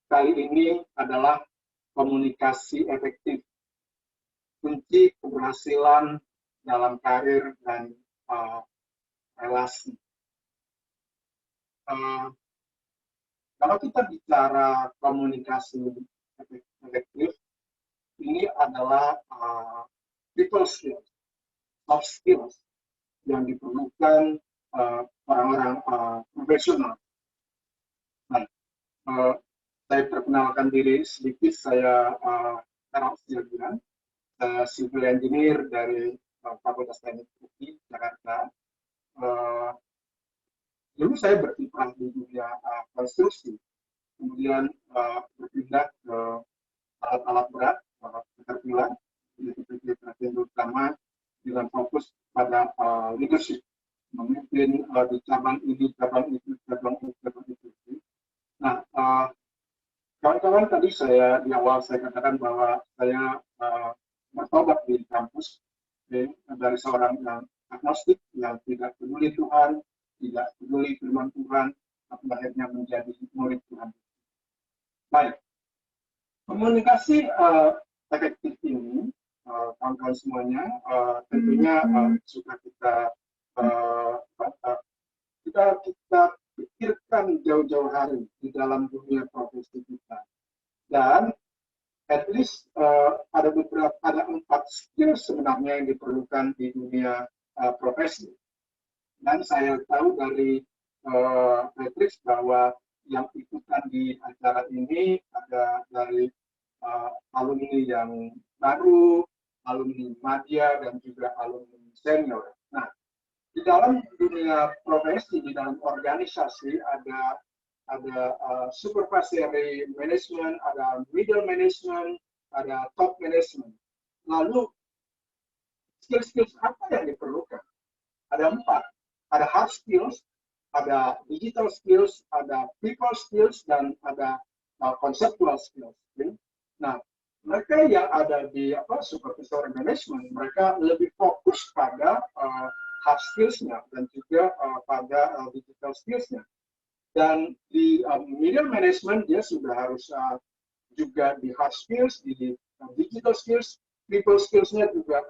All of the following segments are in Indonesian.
kali ini adalah komunikasi efektif, kunci keberhasilan dalam karir dan relasi. Kalau kita bicara komunikasi efektif, ini adalah people skills, soft skills yang diperlukan orang-orang profesional. Nah, saya perkenalkan diri sedikit, saya Karol Silvian, civil engineer dari Fakultas Teknik UI Jakarta. Dulu saya berkiprah di dunia konstruksi, kemudian berpindah ke alat-alat berat, caterpillar, yaitu perhatian utama dengan fokus pada leadership, memimpin di cabang ini, cabang itu, cabang itu, cabang itu. Nah, kawan-kawan tadi saya di awal saya katakan bahwa saya bertobat di kampus dari seorang yang agnostik, yang tidak peduli Tuhan, tidak peduli firman Tuhan, tapi akhirnya menjadi murid Tuhan. Baik, komunikasi efektif ini, kawan-kawan semuanya, tentunya suka kita pikirkan jauh-jauh hari di dalam dunia profesi kita. Dan at least ada 4 skill sebenarnya yang diperlukan di dunia profesi. Dan saya tahu dari Patrick bahwa yang ikutan di acara ini ada dari alumni yang baru, alumni media, dan juga alumni senior. Nah, di dalam dunia profesi, di dalam organisasi ada supervisory management, ada middle management, ada top management. Lalu skill-skill apa yang diperlukan? Ada 4. Ada hard skills, ada digital skills, ada people skills, dan ada conceptual skills. Nah, mereka yang ada di supervisory management, mereka lebih fokus pada hard skills-nya dan juga pada digital skills-nya. Dan di middle management dia sudah harus juga di hard skills, di digital skills, people skills-nya juga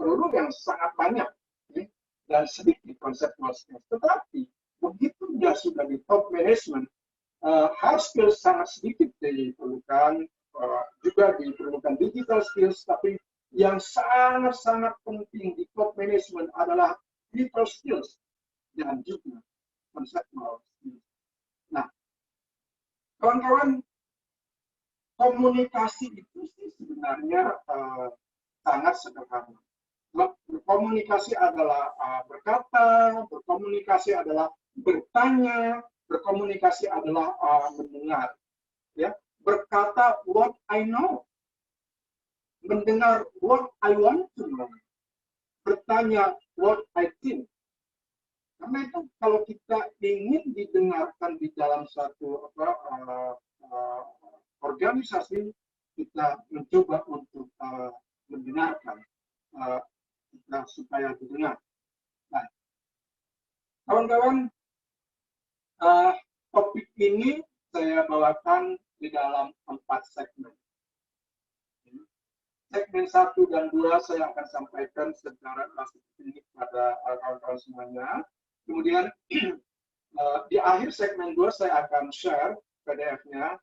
perlu yang sangat banyak, dan sedikit conceptual skills. Tetapi begitu dia sudah di top management, hard skills sangat sedikit diperlukan, juga diperlukan digital skills, tapi yang sangat-sangat penting di top management adalah people skills dan juga conceptual skills. Nah, kawan-kawan, komunikasi itu sih sebenarnya sangat sederhana. Berkomunikasi adalah berkata, berkomunikasi adalah bertanya, berkomunikasi adalah mendengar. Ya, berkata what I know, mendengar what I want to know, bertanya what I think. Karena itu kalau kita ingin didengarkan di dalam satu organisasi, kita mencoba untuk mendengarkan kita supaya didengar. Nah, kawan-kawan, topik ini saya bawakan di dalam 4 segmen. Segmen 1 dan 2 saya akan sampaikan secara spesifik pada kawan-kawan semuanya. Kemudian di akhir segmen 2 saya akan share PDF-nya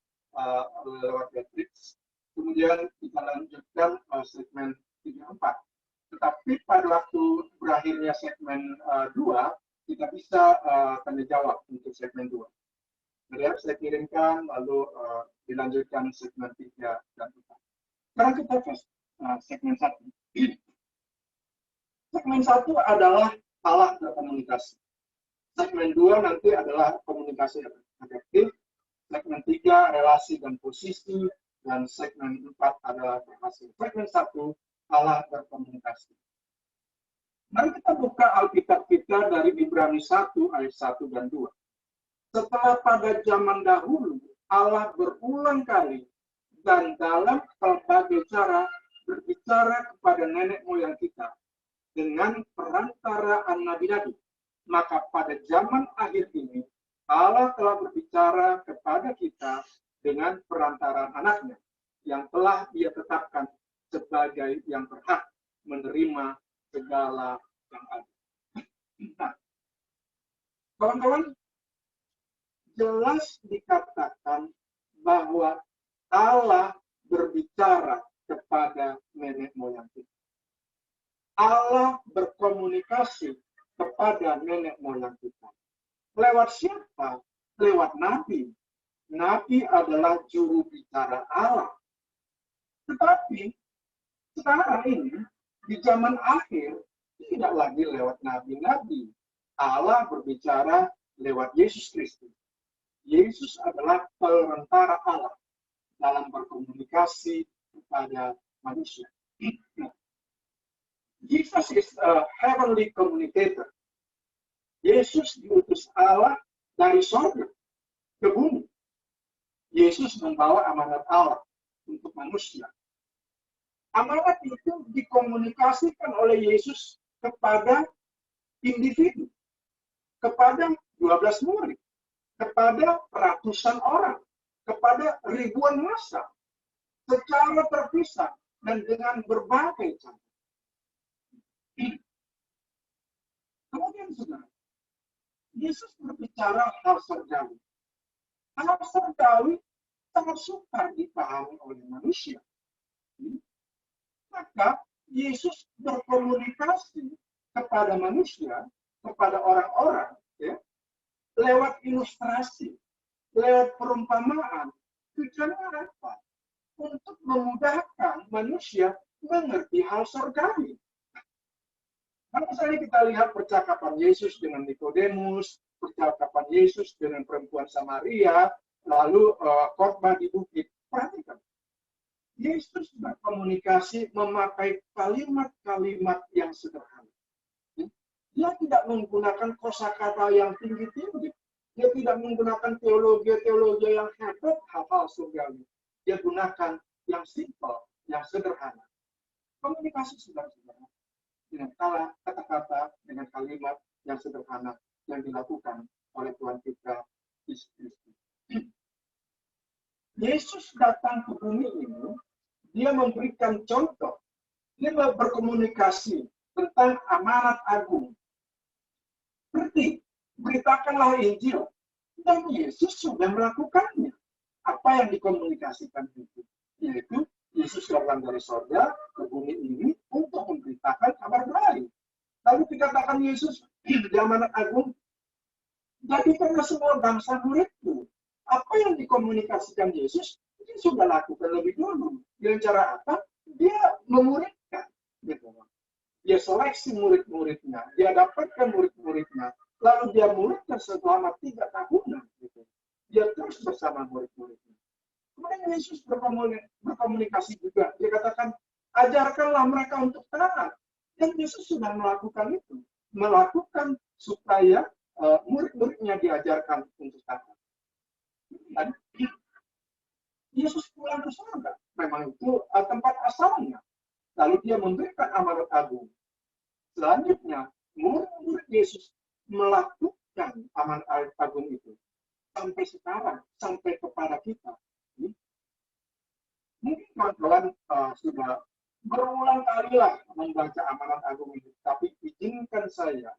lewat Matrix. Kemudian kita lanjutkan segmen 3-4. Tetapi pada waktu berakhirnya segmen 2, kita bisa tanya jawab untuk segmen 2. PDF saya kirimkan, lalu dilanjutkan segmen 3 dan 4. Sekarang kita ke segmen 1. Segmen 1 adalah alat berkomunikasi. Segmen 2 nanti adalah komunikasi efektif. Segmen 3 relasi dan posisi, dan segmen 4 adalah berhasil. Segmen 1 alat berkomunikasi. Mari kita buka Alkitab kita dari Ibrani 1 ayat 1 dan 2. Setelah pada zaman dahulu Allah berulang kali dan dalam berbagai cara berbicara kepada nenek moyang kita dengan perantaraan nabi-nabi, maka pada zaman akhir ini Allah telah berbicara kepada kita dengan perantaran anaknya yang telah Dia tetapkan sebagai yang berhak menerima segala yang ada. Nah, kawan-kawan, jelas dikatakan bahwa Allah berbicara kepada nenek moyang kita. Allah berkomunikasi kepada nenek moyang kita. Lewat siapa? Lewat Nabi. Nabi adalah juru bicara Allah. Tetapi sekarang ini, di zaman akhir, tidak lagi lewat nabi-nabi. Allah berbicara lewat Yesus Kristus. Yesus adalah perantara Allah dalam berkomunikasi kepada manusia. Jesus is a heavenly communicator. Yesus diutus Allah dari sorga ke bumi. Yesus membawa amanat Allah untuk manusia. Amanat itu dikomunikasikan oleh Yesus kepada individu, kepada 12 murid, kepada ratusan orang, kepada ribuan massa, secara terpisah dan dengan berbagai cara. Kemudian saudara, Yesus berbicara hal surgawi. Hal surgawi sangat sukar dipahami oleh manusia. Maka Yesus berkomunikasi kepada manusia, kepada orang-orang, ya, lewat ilustrasi, lewat perumpamaan. Tujuannya apa? Untuk memudahkan manusia mengerti hal surgawi. Kalau misalnya kita lihat percakapan Yesus dengan Nikodemus, percakapan Yesus dengan perempuan Samaria, lalu khotbah di bukit, perhatikan. Yesus berkomunikasi memakai kalimat-kalimat yang sederhana. Dia tidak menggunakan kosakata yang tinggi-tinggi. Dia tidak menggunakan teologi-teologi yang hebat hal-hal surgawi. Dia gunakan yang simpel, yang sederhana. Komunikasi sederhana dengan kata-kata, dengan kalimat yang sederhana yang dilakukan oleh Tuhan kita Yesus Kristus. Yesus datang ke bumi ini, dia memberikan contoh, dia berkomunikasi tentang amanat agung. Seperti, beritakanlah Injil, dan Yesus sudah melakukannya. Apa yang dikomunikasikan itu? Yaitu, Yesus datang dari surga ke bumi ini untuk memberitakan kabar baik. Lalu dikatakan Yesus di amanat agung, jadikanlah semua bangsa muridku. Apa yang dikomunikasikan Yesus, dia sudah lakukan lebih dulu. Dengan cara apa? Dia memuridkan. Gitu. Dia seleksi murid-muridnya. Dia dapatkan murid-muridnya. Lalu dia muridkan selama 3 tahunan. Gitu. Dia terus bersama murid-muridnya. Kemudian Yesus berkomunikasi juga. Dia katakan, ajarkanlah mereka untuk taat. Dan Yesus sudah melakukan itu. Melakukan supaya murid-muridnya diajarkan untuk taat. Dan Yesus pulang ke surga. Memang itu tempat asalnya. Lalu dia memberikan amanat agung. Selanjutnya, murid-murid Yesus melakukan amanat agung itu. Sampai sekarang, sampai kepada kita. Mungkin kawan-kawan sudah berulang kalilah membaca amanat agung ini. Tapi izinkan saya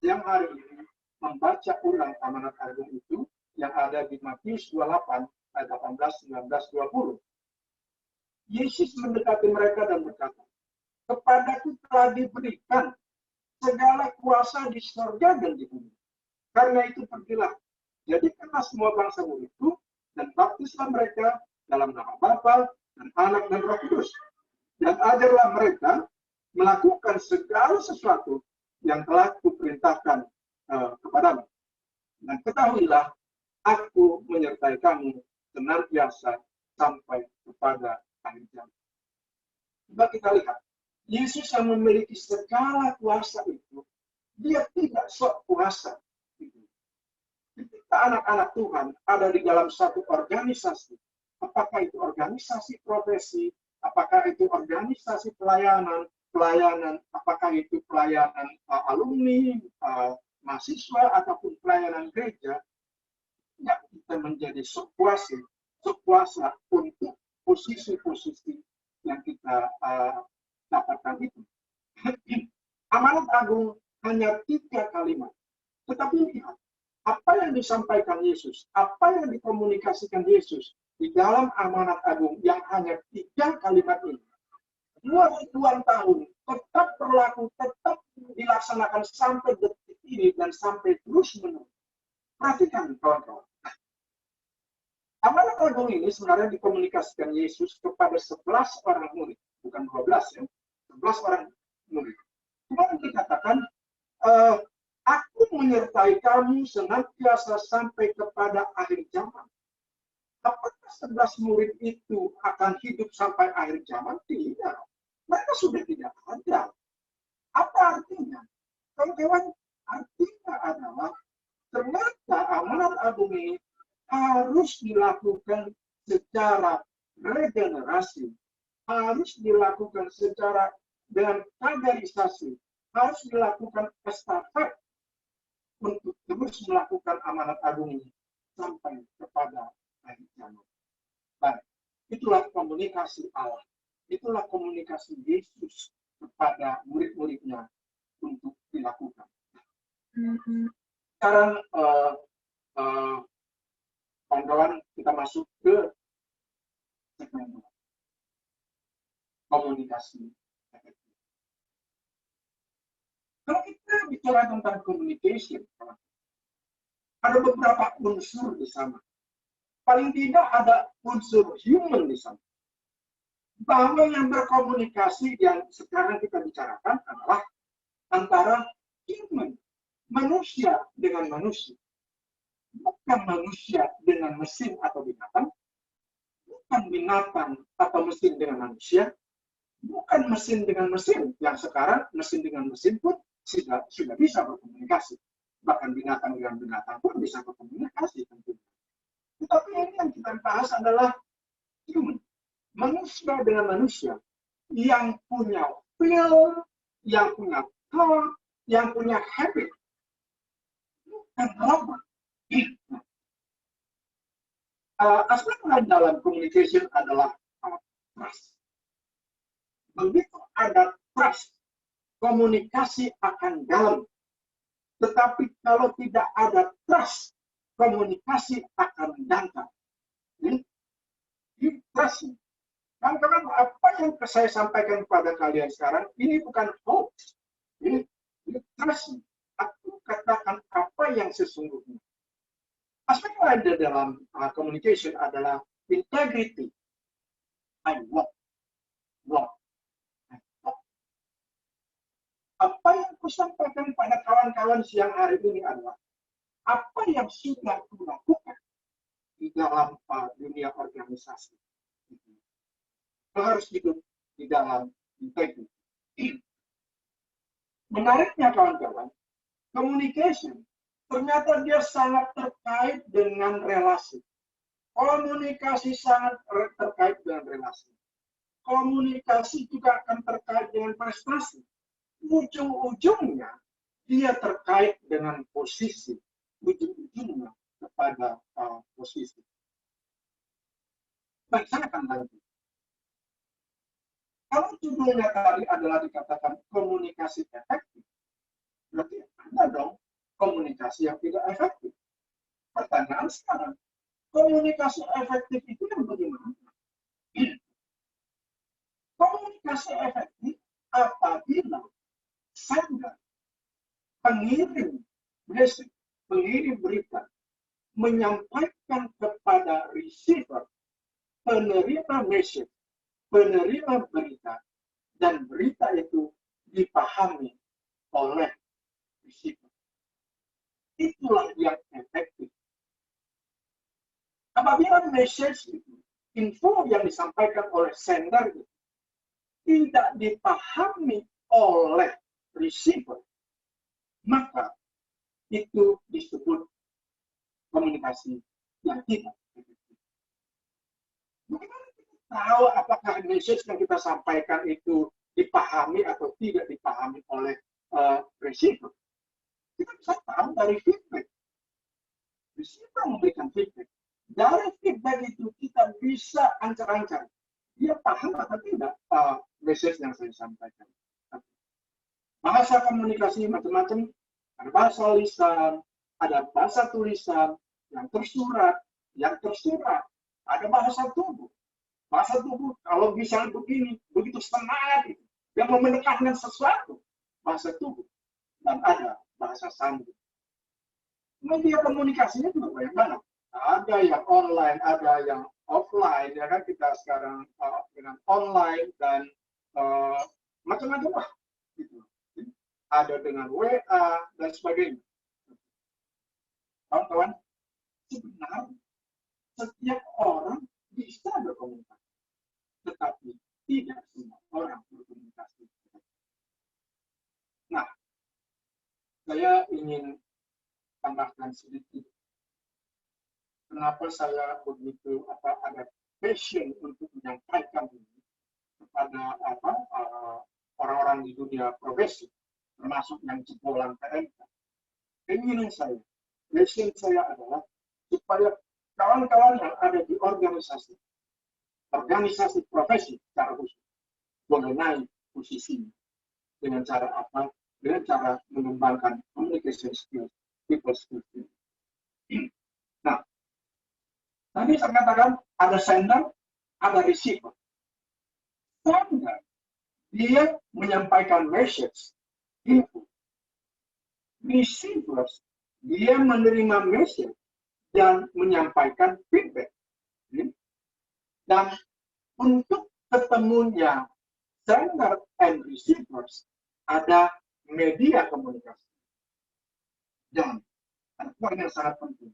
yang hari ini membaca ulang amanat agung itu yang ada di Matius 28 ayat 18, 19, 20. Yesus mendekati mereka dan berkata, kepadaku telah diberikan segala kuasa di surga dan di bumi. Karena itu pergilah, jadikanlah semua bangsa muridku dan baptislah mereka dalam nama Bapa dan Anak dan Roh Kudus. Dan ajarlah mereka melakukan segala sesuatu yang telah kuperintahkan kepadamu. Dan ketahuilah, aku menyertai kamu senantiasa sampai kepada akhir zaman. Coba kita lihat, Yesus yang memiliki segala kuasa itu, dia tidak sok kuasa. Ketika anak-anak Tuhan ada di dalam satu organisasi, apakah itu organisasi profesi, apakah itu organisasi pelayanan, apakah itu pelayanan alumni, mahasiswa ataupun pelayanan gereja, ya kita menjadi sekuasa untuk posisi-posisi yang kita dapatkan itu. Amanat agung hanya 3 kalimat. Tetapi lihat, apa yang disampaikan Yesus, apa yang dikomunikasikan Yesus di dalam amanat agung yang hanya 3 kalimat ini, 2000 tahun tetap berlaku, tetap dilaksanakan sampai detik ini dan sampai terus menerus. Perhatikan kawan-kawan. Amanat agung ini sebenarnya dikomunikasikan Yesus kepada 11 orang murid, bukan 12 ya, 11 orang murid. Kemudian dikatakan, aku menyertai kamu senantiasa sampai kepada akhir zaman. Apakah 11 murid itu akan hidup sampai akhir zaman? Tidak. Mereka sudah tidak ada. Apa artinya? Kawan-kawan, artinya adalah ternyata amanat agung ini harus dilakukan secara regenerasi, harus dilakukan secara dengan kaderisasi, harus dilakukan estafet untuk terus melakukan amanat agung ini sampai kepada akhir zaman. Baik, itulah komunikasi Allah, itulah komunikasi Yesus kepada murid-muridnya untuk dilakukan. Sekarang kawan-kawan, kita masuk ke segmen komunikasi efektif. Kalau kita bicara tentang communication, ada beberapa unsur di sana. Paling tidak ada unsur human di sana. Bahwa yang berkomunikasi yang sekarang kita bicarakan adalah antara human, manusia dengan manusia. Bukan manusia dengan mesin atau binatang, bukan binatang atau mesin dengan manusia, bukan mesin dengan mesin, yang sekarang mesin dengan mesin pun sudah bisa berkomunikasi. Bahkan binatang dengan binatang pun bisa berkomunikasi tentunya. Tetapi ini yang kita bahas adalah human, manusia dengan manusia, yang punya feel, yang punya thought, yang punya habit, bukan robot. Aspek lain dalam communication adalah trust. Begitu ada trust, komunikasi akan dalam. Tetapi kalau tidak ada trust, komunikasi akan dangkal. Trust. Kawan-kawan, apa yang saya sampaikan kepada kalian sekarang, ini bukan hoax. Ini trust. Aku katakan apa yang sesungguhnya. Aspek lain dalam communication adalah integrity. I walk. Apa yang kusampaikan pada kawan-kawan siang hari ini adalah apa yang sudah kulakukan di dalam dunia organisasi. Kita harus hidup di dalam integrity. Menariknya kawan-kawan, communication ternyata dia sangat terkait dengan relasi. Komunikasi sangat terkait dengan relasi. Komunikasi juga akan terkait dengan prestasi. Ujung-ujungnya dia terkait dengan posisi. Ujung-ujungnya kepada posisi. Baik, saya akan lanjut. Kalau judulnya tadi adalah dikatakan komunikasi efektif, berarti ada dong komunikasi yang tidak efektif. Pertanyaan sekarang, komunikasi efektif itu yang bagaimana? Komunikasi efektif apabila sender, pengirim message, pengirim berita, menyampaikan kepada receiver, penerima message, penerima berita, dan berita itu dipahami oleh receiver. Itulah yang efektif. Apabila message itu, info yang disampaikan oleh sender itu, tidak dipahami oleh receiver, maka itu disebut komunikasi yang tidak efektif. Bagaimana kita tahu apakah message yang kita sampaikan itu dipahami atau tidak dipahami oleh receiver? Kita bisa tahu dari feedback. Receiver memberikan feedback. Dari feedback itu kita bisa ancar-ancar. Dia paham atau tidak message yang saya sampaikan. Bahasa komunikasi macam-macam. Ada bahasa lisan, ada bahasa tulisan, yang tersurat, ada bahasa tubuh. Bahasa tubuh, kalau misalnya begini, begitu semangat, yang menekankan sesuatu, bahasa tubuh. Dan ada bahasa sandi. Media komunikasinya juga banyak banget. Ada yang online, ada yang offline, ya kan kita sekarang dengan online dan macam-macam lah. Gitu. Ada dengan WA dan sebagainya. Kawan-kawan, sebenarnya setiap orang bisa berkomunikasi, tetapi tidak semua orang berkomunikasi. Nah, saya ingin tambahkan sedikit. Kenapa saya begitu ada passion untuk menyampaikan ini kepada orang-orang di dunia profesi, termasuk yang jebolan PMK. Keinginan saya, passion saya adalah supaya kawan-kawan yang ada di organisasi profesi secara khusus boleh naik posisinya dengan cara apa? Dengan cara mengembangkan communication skills, people skills. Nah, tadi saya katakan ada sender, ada receiver. Sender, dia menyampaikan message, info. Receivers, dia menerima message dan menyampaikan feedback. Dan untuk ketemunya sender and receivers, ada media komunikasi. Dan ada poin yang sangat penting.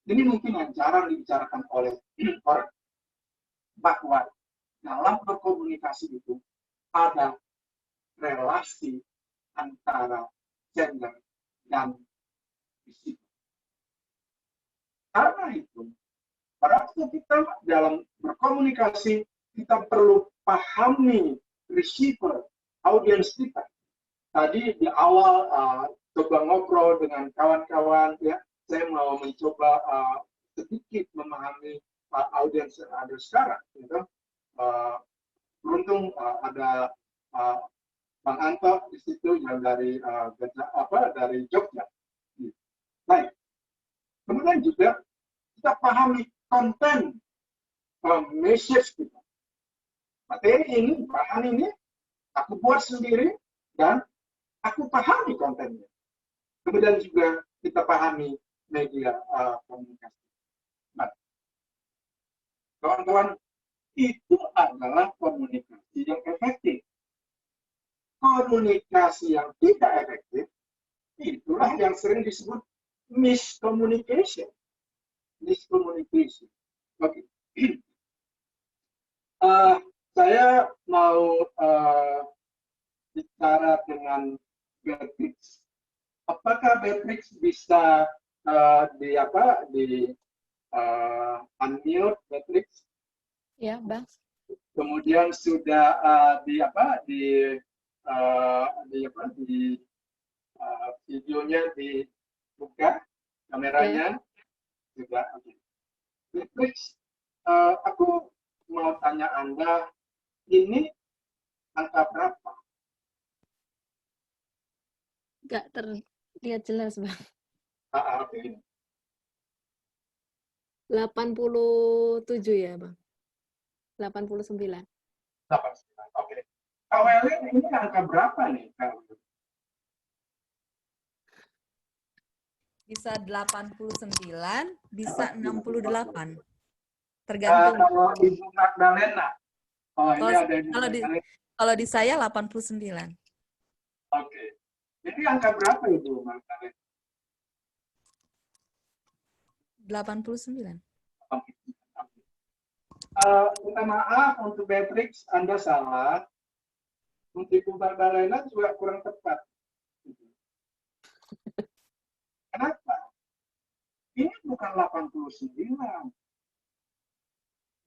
Ini mungkin yang jarang dibicarakan oleh orang. Bahwa dalam berkomunikasi itu ada relasi antara sender dan receiver. Karena itu, pada waktu kita dalam berkomunikasi, kita perlu pahami receiver, audiens kita. Tadi di awal coba ngobrol dengan kawan-kawan, ya, saya mau mencoba sedikit memahami audiens yang ada sekarang. Gitu. Beruntung ada Bang Anto di situ yang dari dari Jogja. Baik. Kemudian juga kita pahami konten message kita. Materi ini, bahan ini, aku buat sendiri dan aku pahami kontennya. Kemudian juga kita pahami media komunikasi. Nah, kawan-kawan, itu adalah komunikasi yang efektif. Komunikasi yang tidak efektif, itulah yang sering disebut miscommunication. Miscommunication. Oke. Saya mau bicara dengan Beatrix. Apakah Beatrix bisa di unmute Beatrix? Ya, Bang. Kemudian sudah videonya dibuka, kameranya juga. Beatrix, aku mau tanya Anda, ini angka berapa? Nggak terlihat jelas, Bang. Oke. 87 ya, Bang. 89. 89. Oke. Kawelin ini angka berapa nih? Bisa 89, bisa 68. Tergantung. Kalau Ibu Magdalena. Kalau di saya 89. Oke. Jadi angka berapa Ibu Magdalena? 89. Oke. Minta maaf untuk Beatrix, Anda salah. Untuk Ibu Magdalena juga kurang tepat. Kenapa? Ini bukan 89.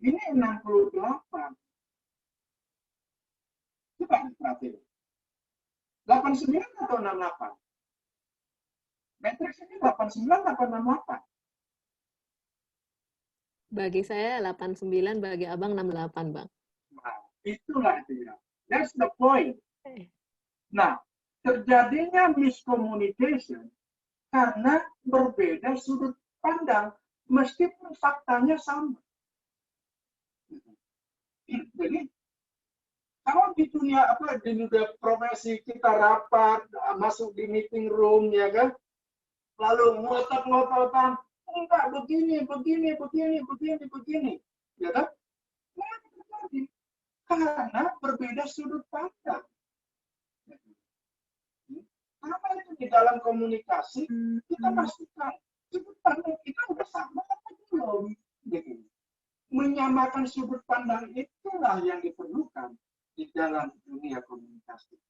Ini 68. Coba perhatiin. 89 atau 68? Matriks ini 89 apa 68? Bagi saya 89, bagi abang 68, Bang. Nah, itulah dia. That's the point. Eh, Nah, terjadinya miscommunication karena berbeda sudut pandang, meskipun faktanya sama. Jadi, kalau di dunia profesi kita rapat, masuk di meeting room, ya kan, lalu ngotot-ngototan, enggak begini, ya kan? Kenapa terjadi? Karena berbeda sudut pandang. Apa itu di dalam komunikasi kita pastikan sudut pandang kita udah sama atau belum? Gitu. Menyamakan sudut pandang itulah yang diperlukan di dalam dunia komunikasi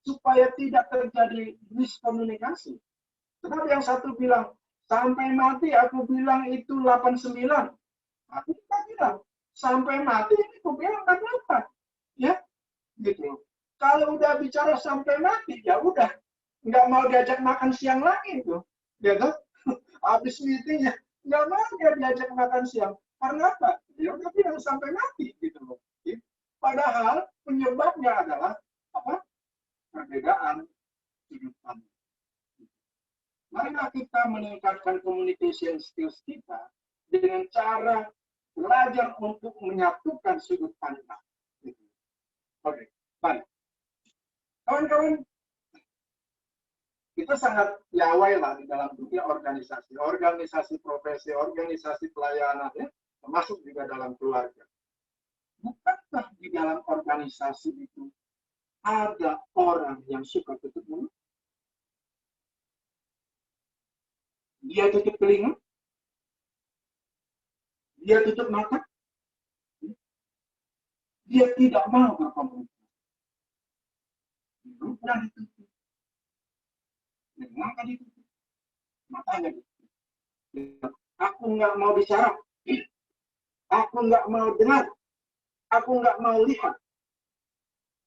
supaya tidak terjadi miskomunikasi. Sebab yang satu bilang sampai mati aku bilang itu 89, aku kita bilang sampai mati aku bilang 88, ya gitu. Kalau udah bicara sampai mati, ya udah nggak mau diajak makan siang lagi tuh, ya kan? Habis meetingnya nggak mau dia diajak makan siang. Karena apa? Ya udah bilang sampai mati gitu loh. Padahal penyebabnya adalah apa? Perbedaan sudut pandang. Marilah kita meningkatkan communication skills kita dengan cara belajar untuk menyatukan sudut pandang. Oke, baik. Kawan-kawan, kita sangat piawai lah di dalam dunia organisasi profesi, organisasi pelayanan, ya, termasuk juga dalam keluarga. Bukankah di dalam organisasi itu ada orang yang suka tutup mulut? Dia tutup telinga? Dia tutup mata? Dia tidak mau berkomunikasi. Hidupnya ditutup. Telinga ditutup. Matanya ditutup. Aku nggak mau bicara. Aku nggak mau dengar. Aku nggak mau lihat.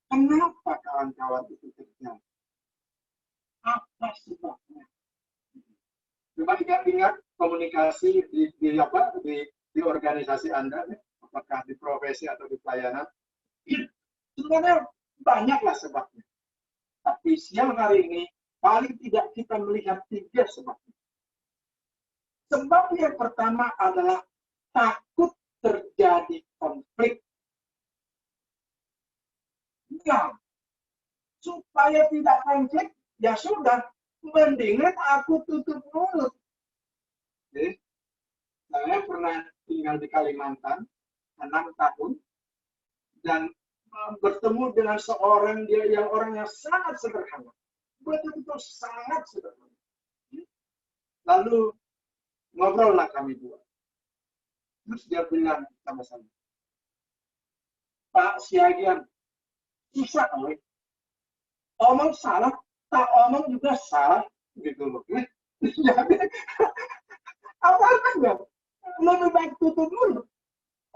Kenapa kawan-kawan itu terjadi? Apa sebabnya? Coba ingat komunikasi di organisasi Anda, apakah di profesi atau di pelayanan. Sebenarnya banyaklah sebabnya. Tapi siang hari ini paling tidak kita melihat 3 sebabnya. Sebab yang pertama adalah takut terjadi konflik. Ya, supaya tidak konflik, ya sudah, mendingan aku tutup mulut. Jadi, saya pernah tinggal di Kalimantan 6 tahun dan bertemu dengan seorang yang orangnya sangat sederhana, betul-betul sangat sederhana. Lalu ngobrollah kami dua. Terus dia bilang sama-sama, Pak Siagian, susah oleh omong salah, tak omong juga salah, gitu loh. Jadi apa enggak? Lebih baik tutup mulut.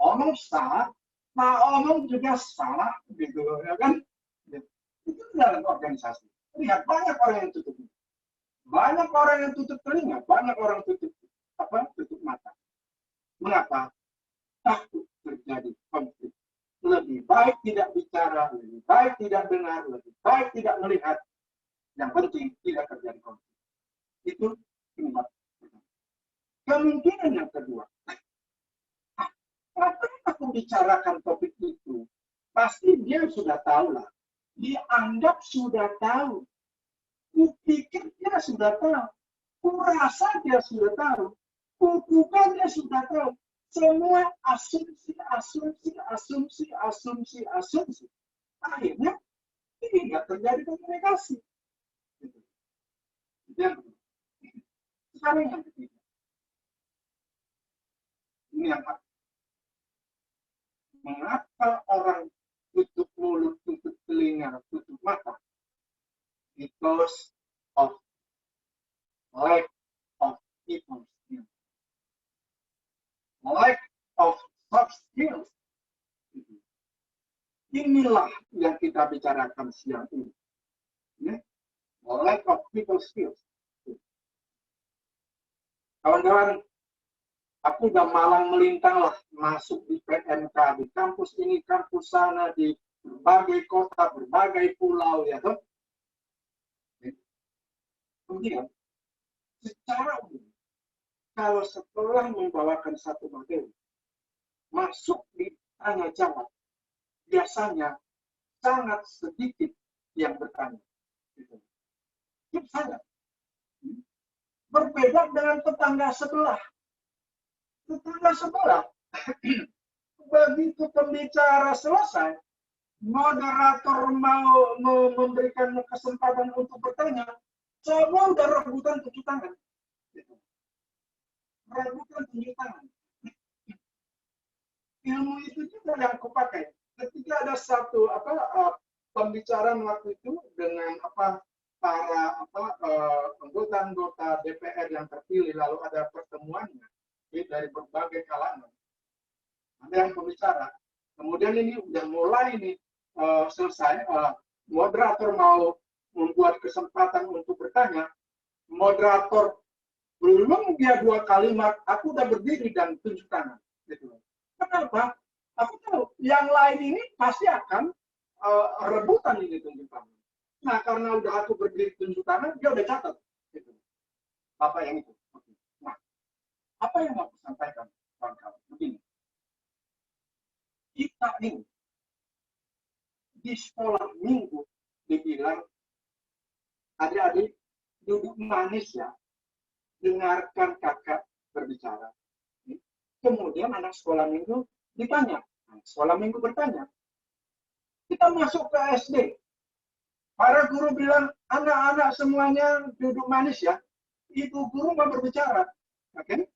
Omong salah, tak omong juga salah, gitu loh, ya kan? Itu dalam organisasi. Lihat banyak orang yang tutup mulut, banyak orang yang tutup telinga, banyak orang tutup mata. Mengapa? Takut terjadi konflik. Lebih baik tidak bicara, lebih baik tidak dengar, lebih baik tidak melihat. Yang penting tidak terjadi konflik. Itu penyebab. Kemungkinan yang kedua, kenapa aku bicarakan topik itu? Pasti dia sudah tahu lah. Dianggap sudah tahu. Kupikir dia sudah tahu. Kurasa dia sudah tahu. Kuduga dia sudah tahu. Semua asumsi. Akhirnya tidak terjadi komunikasi. Sekarang yang ketiga. Ini yang hak. Mengapa orang tutup mulut, tutup telinga, tutup mata? Because of lack of people skills. Lack of soft skills. Inilah yang kita bicarakan siang ini. Lack of people skills. Kawan-kawan, aku udah malang melintang lah, masuk di PMK, di kampus ini, kampus sana, di berbagai kota, berbagai pulau, ya toh. Kemudian, secara umum, kalau setelah membawakan satu materi, masuk di tanya jawab, biasanya sangat sedikit yang bertanya. Gitu. Sangat. Berbeda dengan tetangga sebelah. Tetangga sebelah, begitu pembicara selesai, moderator mau memberikan kesempatan untuk bertanya, semua udah rebutan tunjuk tangan. Gitu. Rebutan tunjuk tangan. Ilmu itu juga yang aku pakai. Ketika ada satu pembicara waktu itu dengan para anggota-anggota DPR yang terpilih, lalu ada pertemuannya dari berbagai kalangan. Ada yang pembicara. Kemudian ini udah mulai nih selesai. Moderator mau membuat kesempatan untuk bertanya. Moderator belum dia 2 kalimat, aku udah berdiri dan tunjuk tangan. Gitu. Kenapa? Aku tahu yang lain ini pasti akan rebutan ini tunjuk tangan. Nah, karena udah aku berdiri tunjuk tangan, dia udah catat. Gitu. Bapak yang itu. Nah, apa yang mau aku sampaikan, kawan-kawan? Begini. Kita ini di sekolah minggu dibilang, adik-adik duduk manis ya, dengarkan kakak berbicara. Kemudian anak sekolah minggu ditanya, sekolah minggu bertanya. Kita masuk ke SD. Para guru bilang, anak-anak semuanya duduk manis ya. Ibu guru mau berbicara. Oke?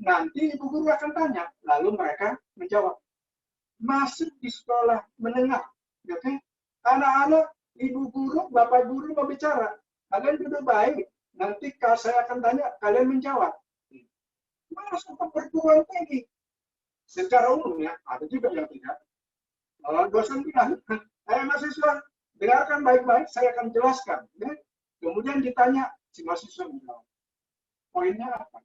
Nanti ibu guru akan tanya. Lalu mereka menjawab. Masuk di sekolah menengah. Oke? Anak-anak, ibu guru, bapak guru mau bicara. Kalian duduk baik. Nanti saya akan tanya, kalian menjawab. Masuk ke perguruan tinggi. Secara umum ya, ada juga yang tidak. Dosen bilang, mahasiswa, dengarkan baik-baik, saya akan jelaskan. Ya. Kemudian ditanya, si mahasiswa menjawab. Poinnya apa?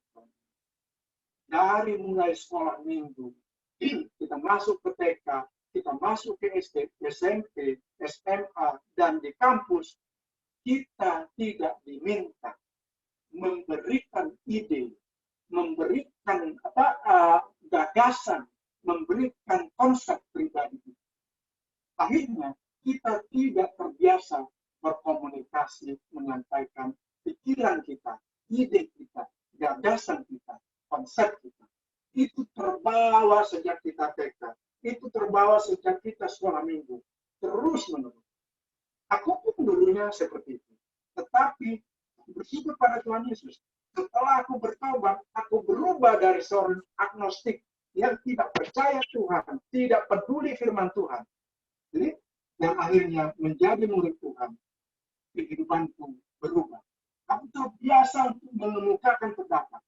Dari mulai sekolah minggu, kita masuk ke TK, kita masuk ke SD, SMP, SMA, dan di kampus, kita tidak diminta memberikan ide, memberikan gagasan, memberikan konsep pribadi. Akhirnya kita tidak terbiasa berkomunikasi, menyampaikan pikiran kita, ide kita, gagasan kita, konsep kita. Itu terbawa sejak kita TK, itu terbawa sejak kita sekolah minggu, terus menerus. Aku pun dulunya seperti itu, tetapi bersyukur pada Tuhan Yesus. Setelah aku bertobat, aku berubah dari seorang agnostik yang tidak percaya Tuhan, tidak peduli firman Tuhan. Jadi, yang akhirnya menjadi murid Tuhan, kehidupanku berubah. Aku terbiasa untuk mengemukakan pendapat.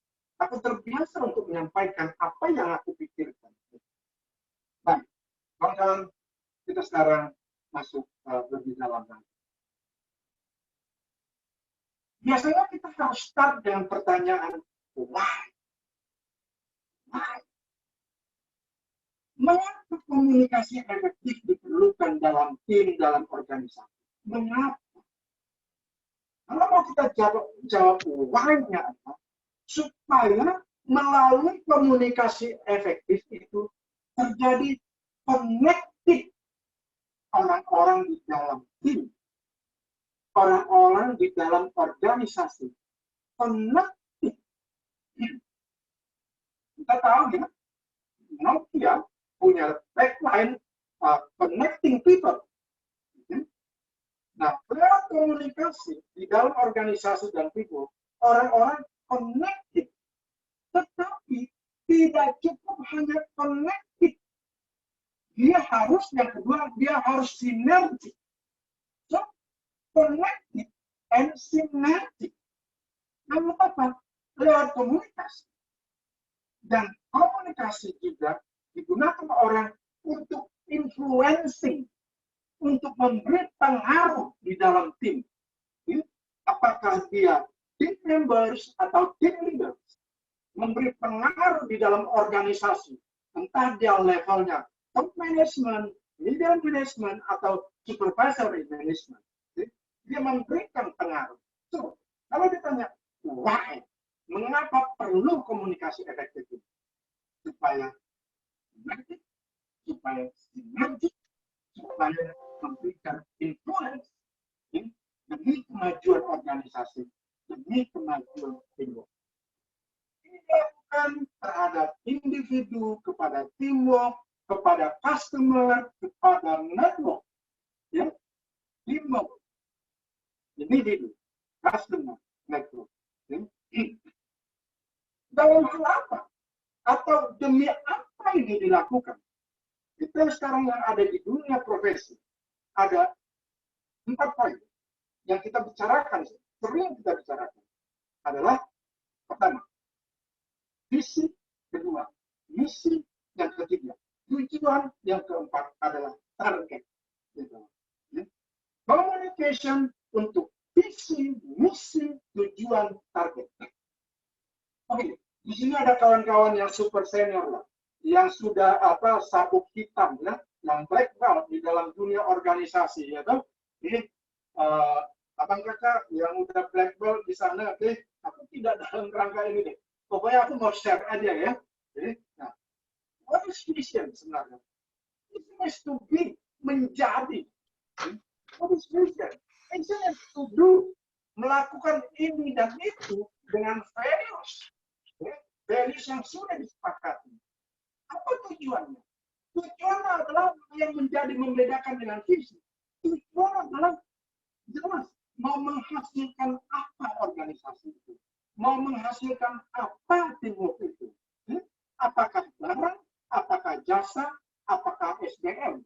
Aku terbiasa untuk menyampaikan apa yang aku pikirkan. Baik, kawan-kawan, kita sekarang masuk lebih dalam lagi. Biasanya kita harus start dengan pertanyaan, why? Why? Mengapa komunikasi efektif diperlukan dalam tim, dalam organisasi? Mengapa? Kalau mau kita jawab why-nya apa? Supaya melalui komunikasi efektif itu terjadi connected orang-orang di dalam tim, orang-orang di dalam organisasi. Connected. Kita tahu ya, Nokia punya tagline connecting people. Nah, lewat komunikasi di dalam organisasi dan people, orang-orang connected. Tetapi tidak cukup hanya connected. Dia harus, yang kedua, dia harus sinergi. So, connected and synergic. Lalu apa? Lewat komunikasi. Dan komunikasi juga digunakan orang untuk influencing, untuk memberi pengaruh di dalam tim. Apakah dia team members atau team leaders. memberi pengaruh di dalam organisasi, entah dia levelnya top management, middle management, atau supervisory management. Dia memberikan pengaruh. So, kalau ditanya, why? Mengapa perlu komunikasi efektif ini? Supaya efektif, supaya sinergi, supaya memberikan influence demi kemajuan organisasi, demi kemajuan teamwork. Ini dilakukan terhadap individu, kepada teamwork, kepada customer, kepada network. Ya, teamwork, individu, customer, network. Ya. Dalam hal apa? Atau demi apa ini dilakukan? Kita sekarang yang ada di dunia profesi, ada 4 poin yang kita bicarakan, sering kita bicarakan, adalah pertama, visi, kedua, misi, yang ketiga, tujuan, yang keempat adalah target. Communication untuk visi, misi, tujuan, target. Oke, di sini ada kawan-kawan yang super senior lah, yang sudah sabuk hitam ya, yang black belt di dalam dunia organisasi ya toh. Ini abang kakak yang udah black belt di sana, aku tidak dalam rangka ini deh. Pokoknya aku mau share aja ya. Jadi, nah, what is vision sebenarnya? Vision is to be, menjadi. What is vision? Vision is to do, melakukan ini dan itu dengan values. Values yang sudah disepakati. Apa tujuannya? Tujuannya adalah yang menjadi membedakan dengan visi. Tujuan adalah jelas mau menghasilkan apa organisasi itu, mau menghasilkan apa teamwork itu. Apakah barang, apakah jasa, apakah SDM.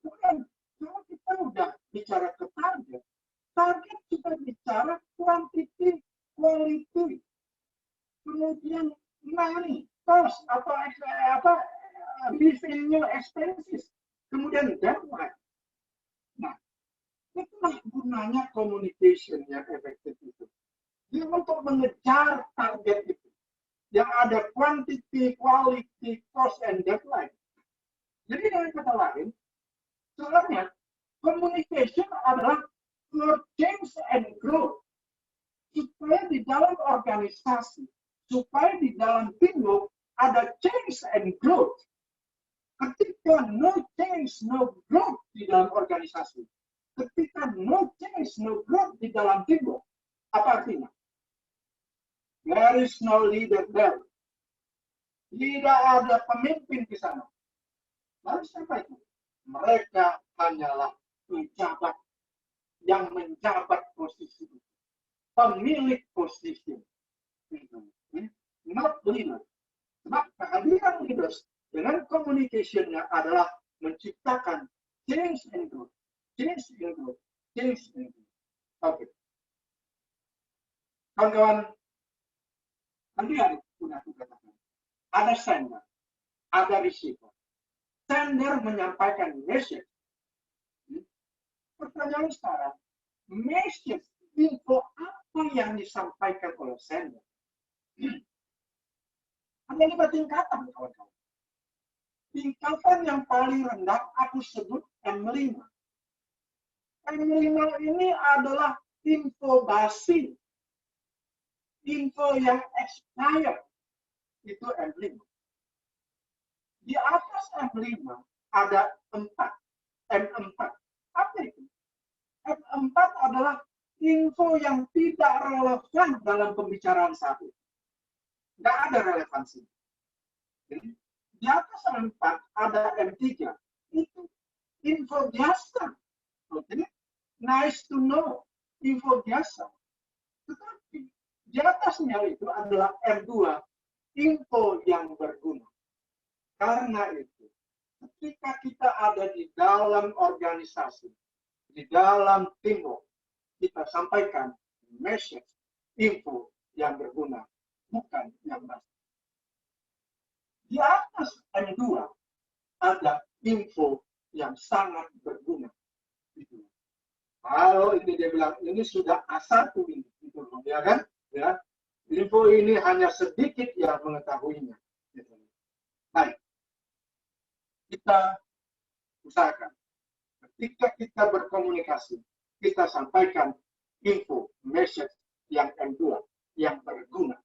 Kemudian kalau kita udah bicara ke target, target kita bicara quantity, quality, kemudian money, cost atau revenue expenses, kemudian deadline. Nah, itulah gunanya communication yang efektif itu. Dia untuk mengejar target itu, yang ada quantity, quality, cost, and deadline. Jadi dengan kata lain, sebenarnya communication adalah change and growth. Supaya di dalam organisasi, supaya di dalam teamwork ada change and growth. Ketika no change, no growth di dalam organisasi, ketika no change, no growth di dalam teamwork, apa artinya? There is no leader there. Tidak ada pemimpin di sana. Lalu siapa itu? Mereka hanyalah pejabat yang menjabat posisi itu. Pemilik posisi. Not leader. Sebab kehadiran leaders dengan communication-nya adalah menciptakan change and growth. Change and growth. Change and growth. Oke. Kawan-kawan, nanti hari sudah aku katakan. Ada sender, ada receiver. Sender menyampaikan message. Pertanyaan sekarang, message, info apa yang disampaikan oleh sender? Ada 5 tingkatan, kawan-kawan. Tingkatan yang paling rendah aku sebut M5. M5 ini adalah info basi. Info yang expired. Itu M5. Di atas M5 ada 4. M4. Apa itu? M4 adalah info yang tidak relevan dalam pembicaraan saat ini. Tidak ada relevansi. Jadi, di atas M4 ada M3. Itu info biasa. Jadi, nice to know. Info biasa. Tetapi, di atasnya itu adalah M2. Info yang berguna. Karena itu, ketika kita ada di dalam organisasi, di dalam teamwork, kita sampaikan message, info yang berguna, bukan yang basi. Di atas M2 ada info yang sangat berguna. Kalau ini dia bilang ini sudah A1 ini, gitu, ya kan? Ya. Info ini hanya sedikit yang mengetahuinya. Baik, kita usahakan ketika kita berkomunikasi, kita sampaikan info, message yang M2, yang berguna.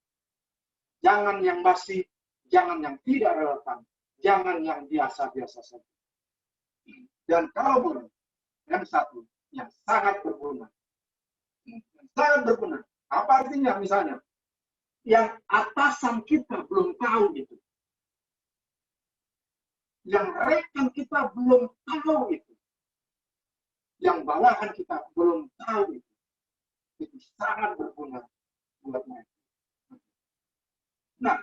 Jangan yang basi, jangan yang tidak relevan, jangan yang biasa-biasa saja. Dan kalau boleh, yang satu, yang sangat berguna. Yang sangat berguna. Apa artinya misalnya? Yang atasan kita belum tahu itu. Yang rekan kita belum tahu itu. Yang bawahan kita belum tahu itu. Itu sangat berguna buat mereka. Nah,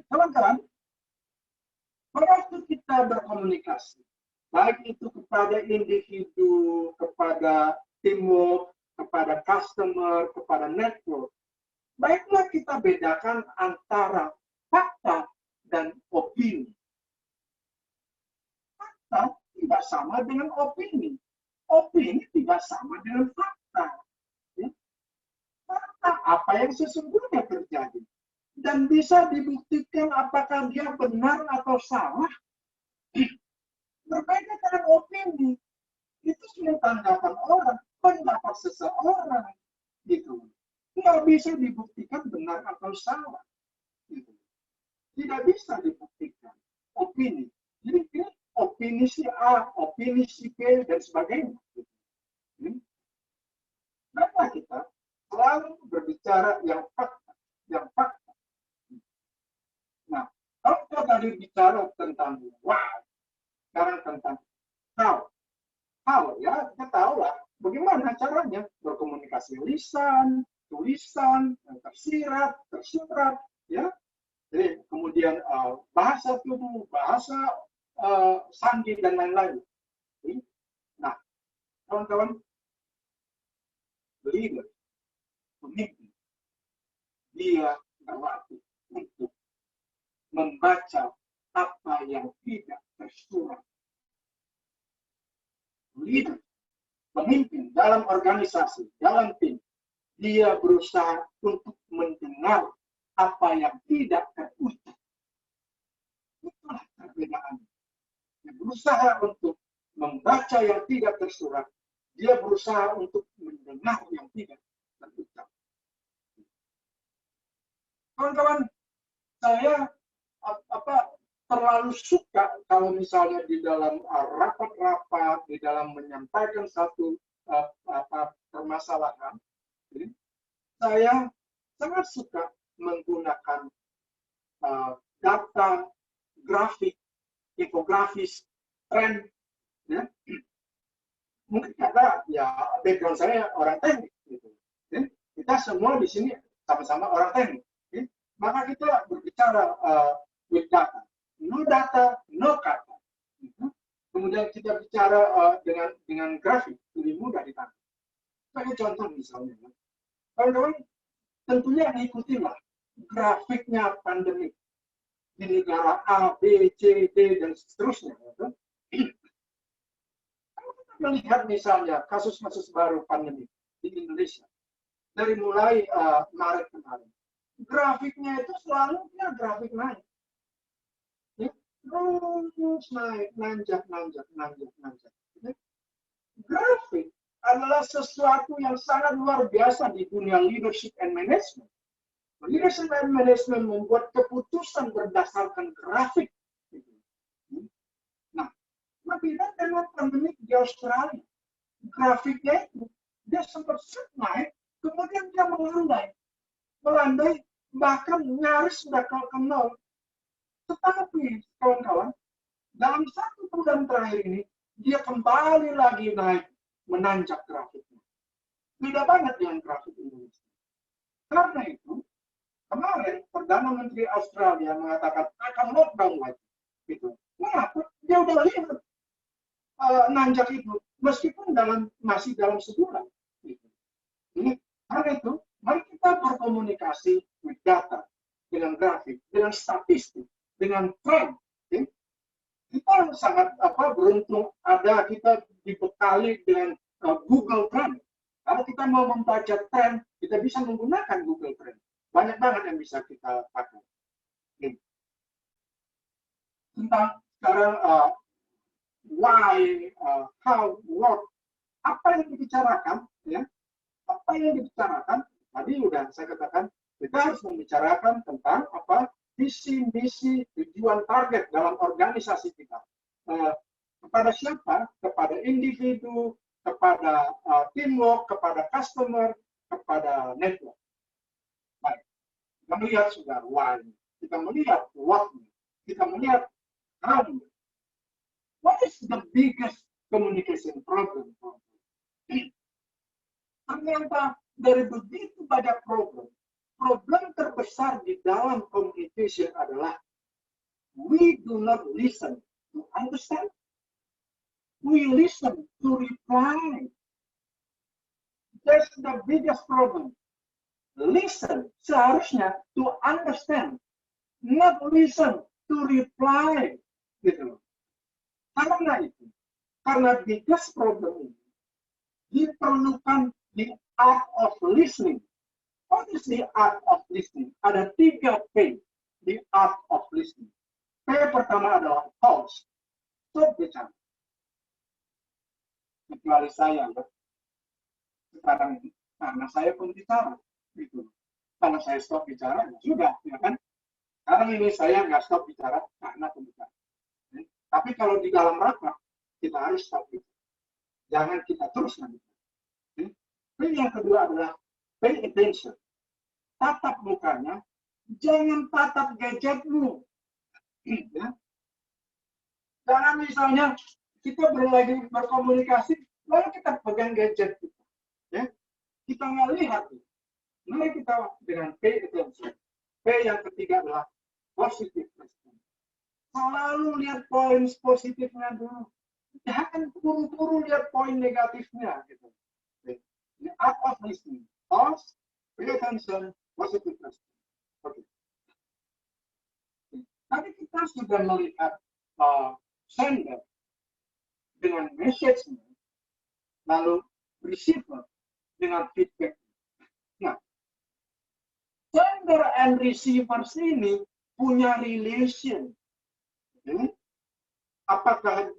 kawan-kawan, pada waktu kita berkomunikasi, baik itu kepada individu, kepada teamwork, kepada customer, kepada network, baiklah kita bedakan antara fakta dan opini. Fakta tidak sama dengan opini. Opini tidak sama dengan fakta. Fakta apa yang sesungguhnya terjadi. Dan bisa dibuktikan apakah dia benar atau salah. Berbeda dengan opini. Itu cuma tanggapan orang, pendapat seseorang. Gitu. Tidak bisa dibuktikan benar atau salah. Gitu. Tidak bisa dibuktikan opini. Jadi ini opini si A, opini si B, dan sebagainya. Gitu. Kenapa kita selalu berbicara yang fakta, yang fakta. Nah, kalau kita tadi bicara tentang why, sekarang tentang how. How, ya, kita tahu lah bagaimana caranya berkomunikasi lisan, tulisan, tersirat, tersurat, ya. Jadi kemudian bahasa tubuh, bahasa sandi dan lain-lain. Nah, kawan-kawan, leader, pemimpin, dia berwaktu untuk membaca apa yang tidak tersurat. Leader, pemimpin dalam organisasi, dalam tim, dia berusaha untuk mendengar apa yang tidak terucap. Itulah perbedaannya. Dia berusaha untuk membaca yang tidak tersurat. Dia berusaha untuk mendengar yang tidak terucap. Kawan-kawan, saya terlalu suka kalau misalnya di dalam rapat-rapat, di dalam menyampaikan satu permasalahan, saya sangat suka menggunakan data, grafik, infografis, tren. Ya. Mungkin karena ya background saya orang teknik. Gitu. Ya. Kita semua di sini sama-sama orang teknik. Ya. Maka kita berbicara with data. No data, no kata. Kemudian kita bicara dengan grafik, lebih mudah ditangkap. Sebagai contoh misalnya, kawan-kawan tentunya ikutilah grafiknya pandemi di negara A, B, C, D, dan seterusnya. Kalau kita melihat misalnya kasus-kasus baru pandemi di Indonesia, dari mulai Maret kemarin, grafiknya itu selalu grafik naik. Terus naik, nanjak. Grafik adalah sesuatu yang sangat luar biasa di dunia leadership and management. Leadership and management membuat keputusan berdasarkan grafik. Nah, berbeda dengan pandemi di Australia. Grafiknya itu, dia sempat naik, kemudian dia melandai, bahkan nyaris sudah ke nol. Tetapi, kawan-kawan, dalam 1 bulan terakhir ini, dia kembali lagi naik, menanjak grafiknya. Beda banget dengan grafik Indonesia. Karena itu, kemarin Perdana Menteri Australia mengatakan akan lockdown lagi. Gitu. Mengapa? Dia udah lihat nanjak itu, meskipun masih dalam sebulan. Gitu. Ini, karena itu, mari kita berkomunikasi with data, dengan grafik, dengan statistik, dengan tren. Okay? Kita sangat beruntung ada kita dibekali dengan Google Trend. Kalau kita mau membaca tren, kita bisa menggunakan Google Trend. Banyak banget yang bisa kita pakai. Nih. Tentang sekarang why, how, what, apa yang dibicarakan, ya, apa yang dibicarakan, tadi udah saya katakan, kita harus membicarakan tentang apa, visi, misi, tujuan, target dalam organisasi kita. Kepada siapa? Kepada individu, kepada teamwork, kepada customer, kepada network. Baik, kita melihat sudah why, kita melihat what, kita melihat how. What is the biggest communication problem? Ternyata dari begitu banyak problem terbesar di dalam communication adalah we do not listen to understand, we listen to reply. That's the biggest problem. Listen seharusnya to understand, not listen to reply. Gitu. Karena itu, karena biggest problem ini diperlukan the art of listening. What is the art of listening? Ada 3 P, the art of listening. P pertama adalah pause, stop bicara. Kecuali saya, ya. Sekarang ini, karena saya pun bicara. Gitu. Kalau saya stop bicara, ya sudah, ya kan? Sekarang ini saya nggak stop bicara karena pembicara. Tapi kalau di dalam rapat, kita harus stop bicara. Jangan kita terus nanti. Yang kedua adalah pay attention. Tatap mukanya, jangan tatap gadgetmu. Ya. Jangan misalnya kita lagi berkomunikasi, lalu kita pegang gadget kita. Ya. Kita nggak lihat. Mari kita dengan pay attention. P yang ketiga adalah positive response. Selalu lihat poin positifnya dulu. Jangan buru-buru lihat poin negatifnya. Gitu. The art of listening. Pause, pay attention, positive response. Oke. Tadi kita sudah melihat sender dengan message, lalu receiver dengan feedback. Nah, sender and receivers ini punya relation. Apakah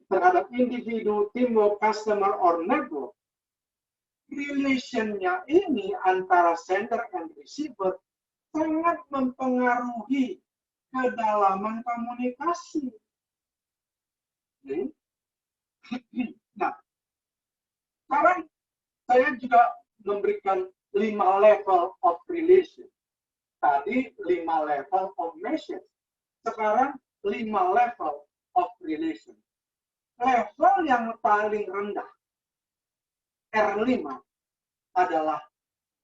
terhadap individu, teamwork, customer, or network? Relationnya ini antara sender and receiver sangat mempengaruhi kedalaman komunikasi. Nah, sekarang saya juga memberikan 5 level of relation. Tadi 5 level of message. Sekarang 5 level of relation. Level yang paling rendah, R5, adalah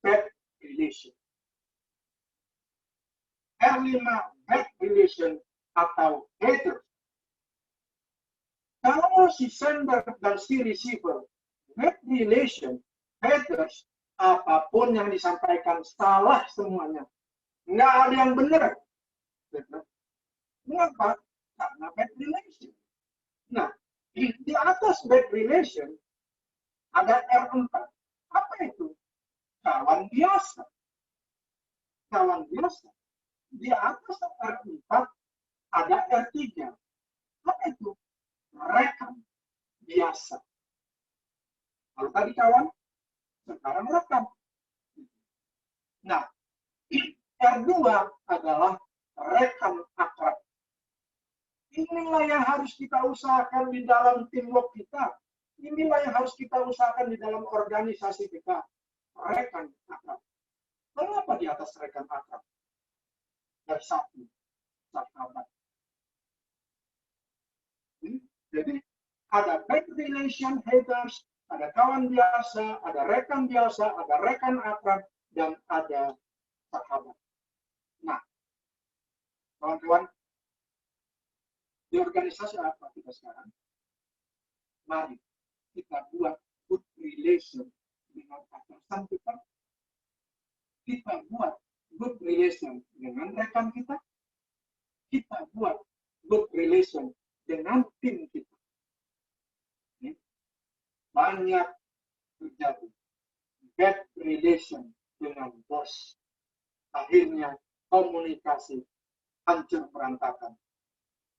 bad relation. R5 bad relation atau haters. Kalau si sender dan si receiver bad relation, haters, apapun yang disampaikan salah semuanya. Nggak ada yang benar. Mengapa? Karena bad relation. Nah, di atas bad relation ada R4. Apa itu? Kawan biasa. Kawan biasa. Di atas R4 ada R3. Apa itu? Rekan biasa. Kalau tadi kawan, sekarang rekan. Nah, R2 adalah rekan akrab. Inilah yang harus kita usahakan di dalam teamwork kita. Inilah yang harus kita usahakan di dalam organisasi kita. Rekan akrab. Kenapa di atas rekan akrab? Dari satu, sahabat. Jadi ada bad relation haters, ada kawan biasa, ada rekan biasa, ada rekan akrab, dan ada sahabat. Nah, kawan-kawan, di organisasi apa kita sekarang? Mari kita buat good relation dengan atasan kita. Kita buat good relation dengan rekan kita. Kita buat good relation dengan tim kita. Banyak terjadi bad relation dengan bos, hancur berantakan.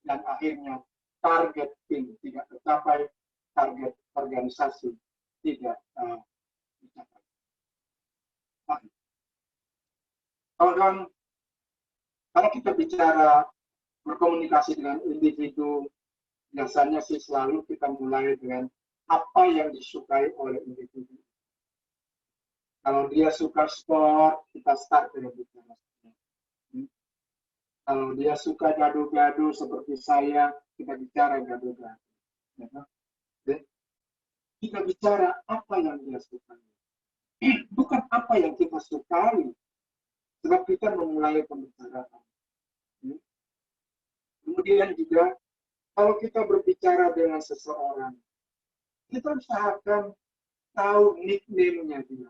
Dan akhirnya target tim tidak tercapai, target organisasi tidak dicapai. Nah, kawan-kawan, kalau kita bicara berkomunikasi dengan individu, biasanya sih selalu kita mulai dengan apa yang disukai oleh individu. Kalau dia suka sport, kita start dengan bicara sport. Kalau dia suka gaduh-gaduh seperti saya, kita bicara gaduh-gaduh. Ya, kita bicara apa yang dia sukai. Bukan apa yang kita sukai. Sebab kita memulai pembicaraan. Kemudian juga, kalau kita berbicara dengan seseorang, kita usahakan tahu nickname-nya dia,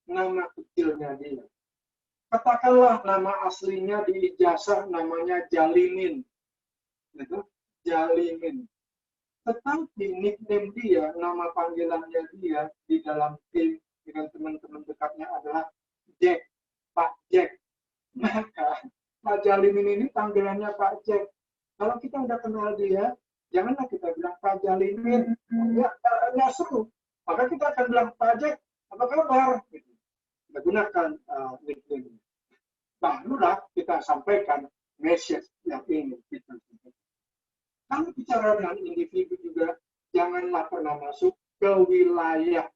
nama kecilnya dia. Katakanlah nama aslinya di ijazah namanya Jalimin. Gitu? Jalimin. Tetapi nickname dia, nama panggilannya dia di dalam tim dengan teman-teman dekatnya adalah Jack, Pak Jack. Maka Pak Jalimin ini panggilannya Pak Jack. Kalau kita udah kenal dia, janganlah kita bilang Pak Jalimin, ya seru. Maka kita akan bilang Pak Jack, apa kabar? Gitu. Kita gunakan nickname. Barulah kita sampaikan message yang ingin kita sampaikan. Kalau bicara dengan individu juga, janganlah pernah masuk ke wilayah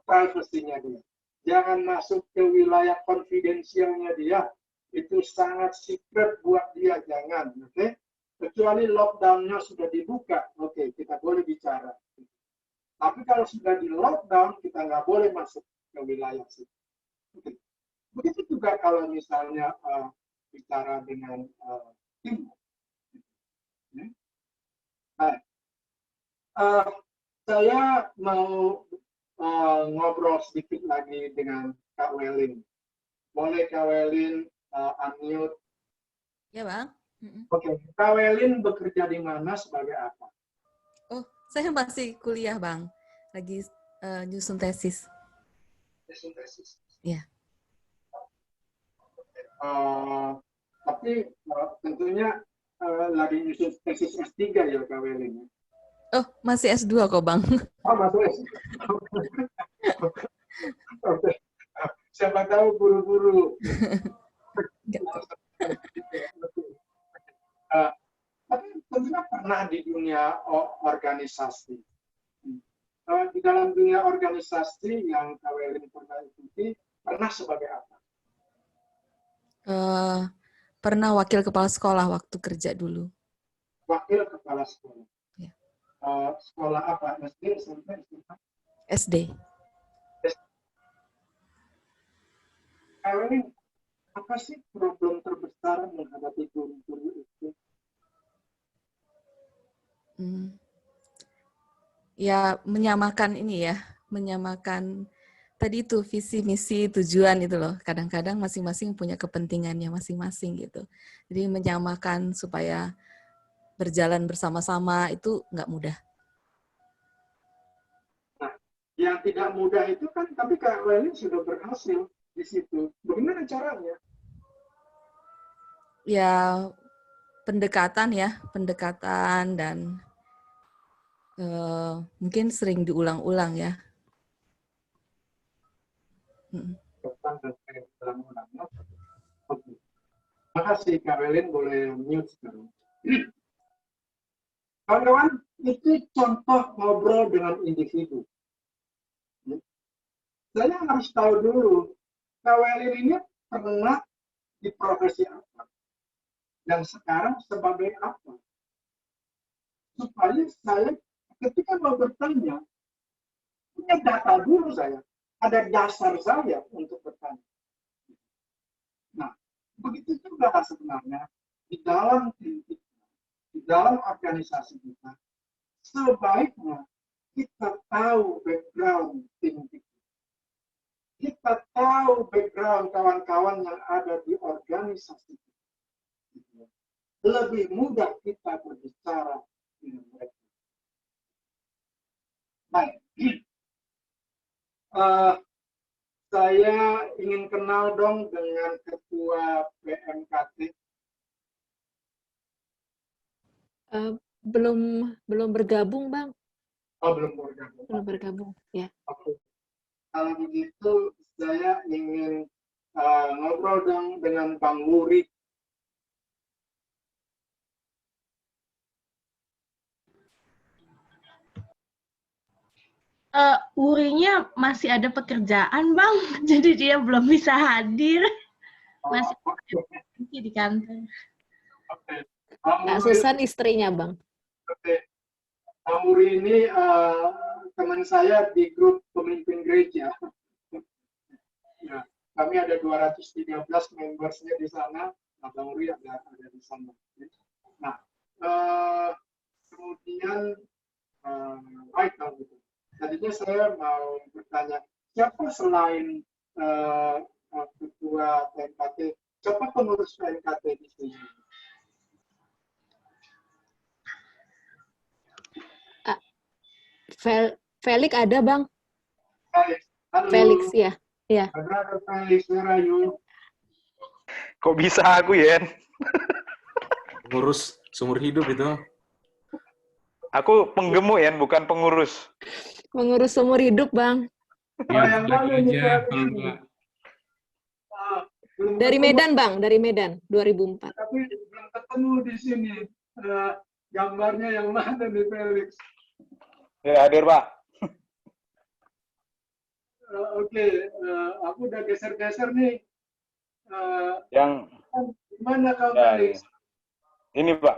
privasinya dia. Jangan masuk ke wilayah konfidensialnya dia. Itu sangat secret buat dia, jangan. Okay? Kecuali lockdown-nya sudah dibuka, oke, kita boleh bicara. Tapi kalau sudah di lockdown, kita nggak boleh masuk ke wilayah situ. Okay. Begitu juga kalau misalnya bicara dengan tim. Saya mau ngobrol sedikit lagi dengan Kak Welin. Boleh Kak Welin unmute? Ya, Bang. Oke, Kak Welin bekerja di mana sebagai apa? Oh, saya masih kuliah, Bang. Lagi nyusun tesis. Nyusun tesis. Iya. Tapi tentunya lagi nyusun tesis S3 ya Kak Welin. Oh, masih S2 kok, Bang. Oh, masuk S2. Oke. Siapa tahu buru-buru. Tapi tentunya pernah di dunia organisasi. Di dalam dunia organisasi yang Kak Welin pernah ikuti, pernah sebagai apa? Pernah wakil kepala sekolah waktu kerja dulu. Wakil kepala sekolah. Ya. Sekolah apa? SD, SMP, SMA? SD. Kak Welin, apa sih problem terbesar menghadapi guru-guru itu? Ya, menyamakan ini ya, menyamakan tadi itu visi, misi, tujuan itu loh. Kadang-kadang masing-masing punya kepentingannya masing-masing gitu. Jadi menyamakan supaya berjalan bersama-sama itu nggak mudah. Nah, yang tidak mudah itu kan, tapi Kak Welin sudah berhasil di situ. Bagaimana caranya? Ya, pendekatan dan mungkin sering diulang-ulang ya. Oke. Terima kasih Kak Welin, boleh mute sekarang. Kawan-kawan, itu contoh ngobrol dengan individu. Saya harus tahu dulu, Kak Welin ini pernah di profesi apa? Dan sekarang sebagai apa? Supaya saya ketika mau bertanya, punya data dulu saya. Ada dasar saya untuk bertanya. Nah, begitu juga sebenarnya di dalam tim kita, di dalam organisasi kita, sebaiknya kita tahu background tim kita. Kita tahu background kawan-kawan yang ada di organisasi kita. Lebih mudah kita berbicara dengan mereka. Baik. Saya ingin kenal dong dengan Ketua PMKT. Eh, belum bergabung, Bang. Oh, belum bergabung. Belum bergabung, ya. Oke. Kalau begitu, saya ingin ngobrol dong dengan Bang Wuri. Wurinya masih ada pekerjaan, Bang. Jadi dia belum bisa hadir. Masih Oke. di kantor. Oke. Bang Kak Wuri, Susan istrinya, Bang. oke. Bang Wuri ini teman saya di grup pemimpin gereja. Ya, kami ada 213 membersnya di sana. Nah, Bang Wuri ada di sana. Nah, kemudian baik Bang gitu. Tadinya saya mau bertanya, siapa selain ketua PNKT, siapa pengurus PNKT di sini? Felix ada, Bang. Felix, halo. Felix, ya. Ya. Brother Felix, where are you? Kok bisa aku, Yen? Ngurus seumur hidup itu. Aku penggemuk, Yen, bukan pengurus. Mengurus seumur hidup, Bang. Oh, yang mana nih, aja Felix? kalau enggak. Belum Dari ketemu, Medan, Bang. Dari Medan, 2004. tapi belum ketemu di sini. Gambarnya yang mana nih, Felix? Ya, hadir, Pak. Oke, aku udah geser-geser nih. Yang Gimana kau, ya, Felix? ini, Pak.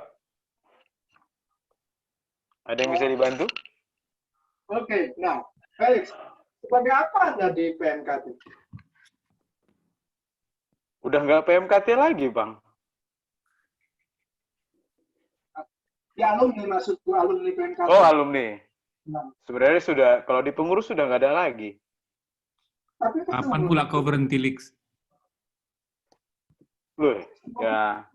Ada yang bisa dibantu? Oke, nah, Felix, sebagai apa Anda di PNKT? Udah nggak PMKT lagi, Bang. Di alumni, maksudku alumni PNKT. Oh, alumni. Nah, Sebenarnya sudah, kalau di pengurus sudah nggak ada lagi. tapi Kapan pula kau berhenti, Lix? Loh, ya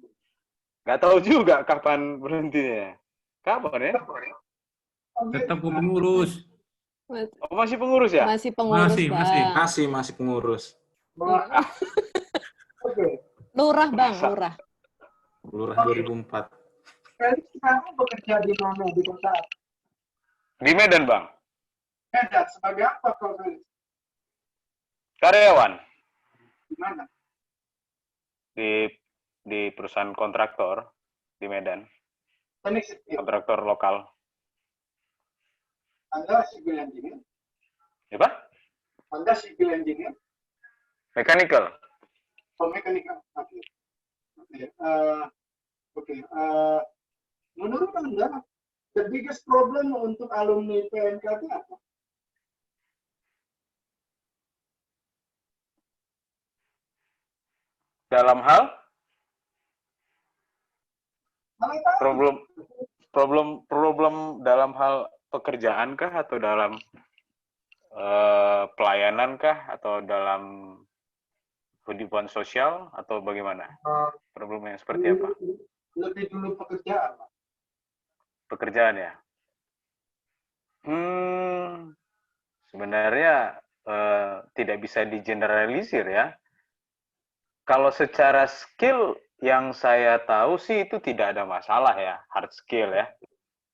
nggak tahu juga kapan berhentinya. Kapan ya? Tetap kau pengurus. Oh, masih pengurus ya? Masih pengurus, Bang. Masih pengurus. Oke, Lurah, Bang. Lurah. Lurah 2004. Felix sekarang bekerja di mana di kota? Di Medan, Bang. Medan, sebagai apa kau, Felix? Karyawan Di mana? di perusahaan kontraktor di Medan. Teknik sipil. Kontraktor lokal. Anda civil engineer? Ya, Pak? Anda civil engineer? Mechanical. Oh, mechanical. Oke. Oke. Menurut Anda, the biggest problem untuk alumni PNKT apa? Dalam hal Mana tahu? problem dalam hal pekerjaan kah atau dalam pelayanan kah atau dalam kehidupan sosial atau bagaimana? Problemnya seperti apa? Lebih dulu pekerjaan, Pak. Pekerjaan ya. Sebenarnya tidak bisa digeneralisir ya. Kalau secara skill yang saya tahu sih itu tidak ada masalah ya, hard skill ya.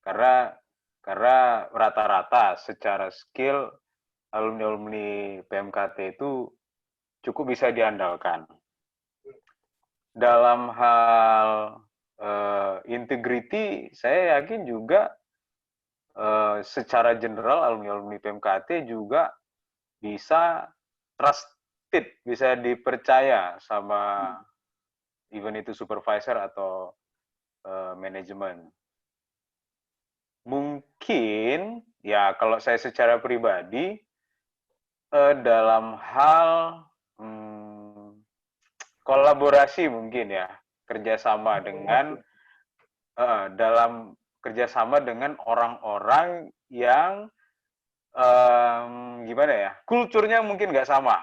Karena rata-rata secara skill alumni PMKT itu cukup bisa diandalkan. Dalam hal integrity, saya yakin juga secara general alumni PMKT juga bisa trusted, bisa dipercaya sama even itu supervisor atau manajemen. Mungkin ya kalau saya secara pribadi dalam hal kolaborasi mungkin ya, kerjasama dengan dalam kerjasama dengan orang-orang yang gimana ya, kulturnya mungkin nggak sama.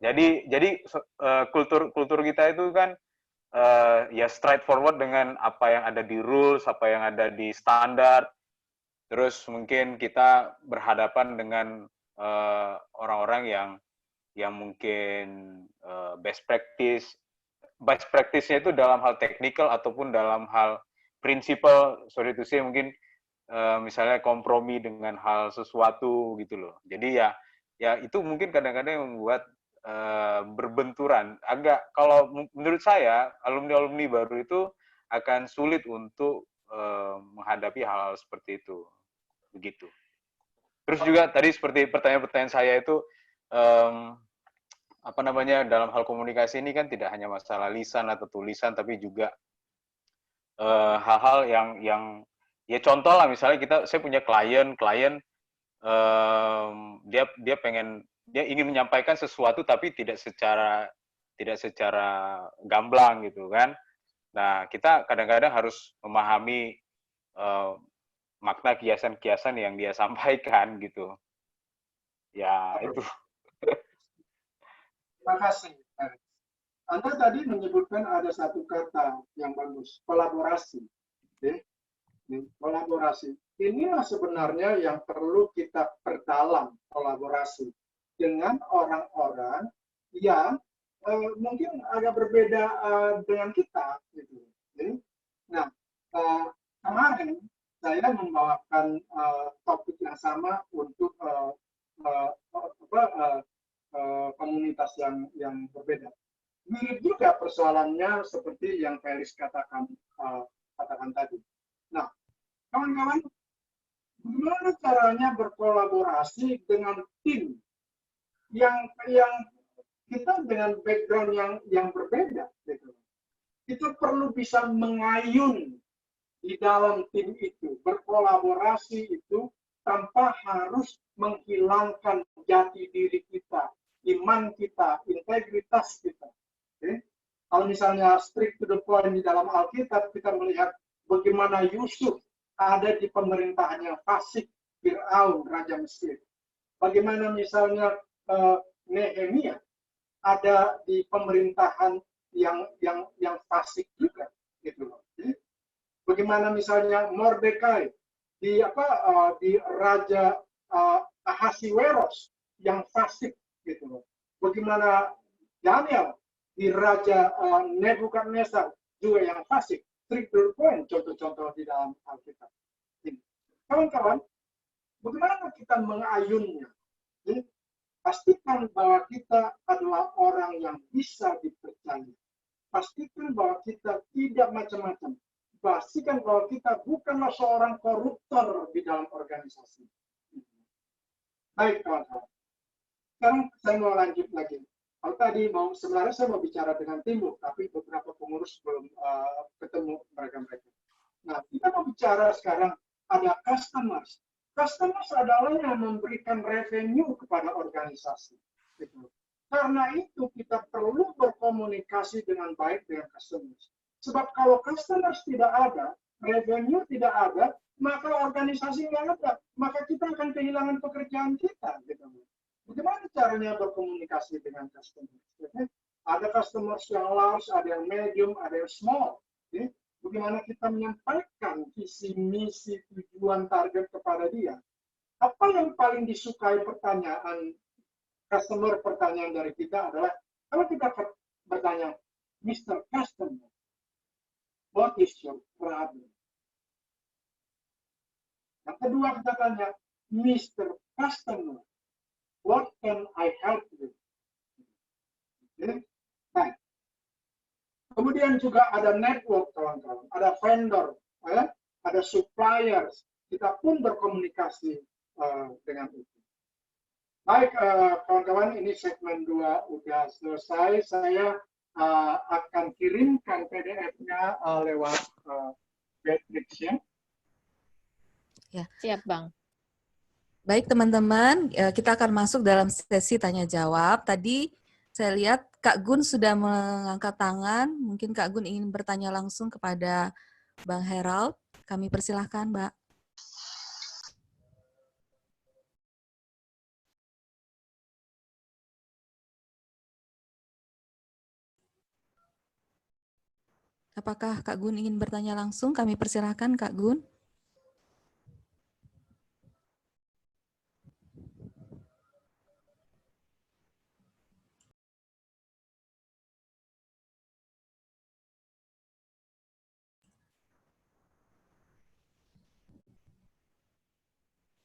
Jadi kultur kita itu kan ya straightforward dengan apa yang ada di rules, apa yang ada di standar. Terus mungkin kita berhadapan dengan orang-orang yang mungkin best practice-nya itu dalam hal technical ataupun dalam hal prinsipal, sorry to say, mungkin misalnya kompromi dengan hal sesuatu gitu loh. Jadi ya itu mungkin kadang-kadang membuat berbenturan. Agak, kalau menurut saya alumni-alumni baru itu akan sulit untuk menghadapi hal-hal seperti itu. Begitu. Terus juga tadi seperti pertanyaan-pertanyaan saya itu apa namanya, dalam hal komunikasi ini kan tidak hanya masalah lisan atau tulisan, tapi juga hal-hal yang ya contoh lah, misalnya saya punya klien dia ingin menyampaikan sesuatu tapi tidak secara gamblang gitu kan. Nah, kita kadang-kadang harus memahami makna kiasan-kiasan yang dia sampaikan gitu. Ya, itu. Terima kasih. Anda tadi menyebutkan ada satu kata yang bagus, kolaborasi. Oke? Kolaborasi. Inilah sebenarnya yang perlu kita perdalam, kolaborasi dengan orang-orang yang mungkin agak berbeda dengan kita. Gitu. Nah, kemarin saya membawakan topik yang sama untuk komunitas yang berbeda. Mirip juga persoalannya seperti yang Felis katakan tadi. Nah, kawan-kawan, bagaimana caranya berkolaborasi dengan tim yang kita dengan background yang berbeda, gitu. Kita perlu bisa mengayun di dalam tim itu, berkolaborasi itu tanpa harus menghilangkan jati diri kita, iman kita, integritas kita. Okay? Kalau misalnya strict to the point di dalam Alkitab, kita melihat bagaimana Yusuf ada di pemerintahannya fasik Firaun, Raja Mesir. Bagaimana misalnya Nehemia ada di pemerintahan yang fasik juga, gitu loh. Bagaimana misalnya Mordekai di Raja Ahasiweros yang fasik, gitu loh. Bagaimana Daniel di Raja Nebukadnezar juga yang fasik. Strict point contoh-contoh di dalam Alkitab. Kawan-kawan, bagaimana kita mengayunnya? Pastikan bahwa kita adalah orang yang bisa dipercaya. Pastikan bahwa kita tidak macam-macam. Pastikan bahwa kita bukanlah seorang koruptor di dalam organisasi. Baik, kawan-kawan. Sekarang saya mau lanjut lagi. Kalau tadi sebenarnya saya mau bicara dengan Timur, tapi beberapa pengurus belum ketemu mereka-mereka. Nah, kita mau bicara sekarang ada customers. Customers adalah yang memberikan revenue kepada organisasi. Gitu. Karena itu kita perlu berkomunikasi dengan baik dengan customers. Sebab kalau customers tidak ada, revenue tidak ada, maka organisasi nggak ada. Maka kita akan kehilangan pekerjaan kita. Gitu. Bagaimana caranya berkomunikasi dengan customers? Gitu. Ada customers yang large, ada yang medium, ada yang small. Gitu. Bagaimana kita menyampaikan visi, misi, tujuan, target kepada dia. Apa yang paling disukai pertanyaan dari kita adalah, kalau kita bertanya, Mr. Customer, what is your problem? Yang kedua kita tanya, Mr. Customer, what can I help you? Nah, kemudian juga ada network, kawan-kawan, ada vendor, ada suppliers. Kita pun berkomunikasi dengan itu. Baik, kawan-kawan, ini segmen 2 udah selesai. Saya akan kirimkan PDF-nya lewat Matrix ya. Ya. Siap, Bang. Baik, teman-teman, kita akan masuk dalam sesi tanya-jawab. Tadi saya lihat Kak Gun sudah mengangkat tangan. Mungkin Kak Gun ingin bertanya langsung kepada Bang Herald. Kami persilahkan, Mbak. Apakah Kak Gun ingin bertanya langsung? Kami persilahkan, Kak Gun.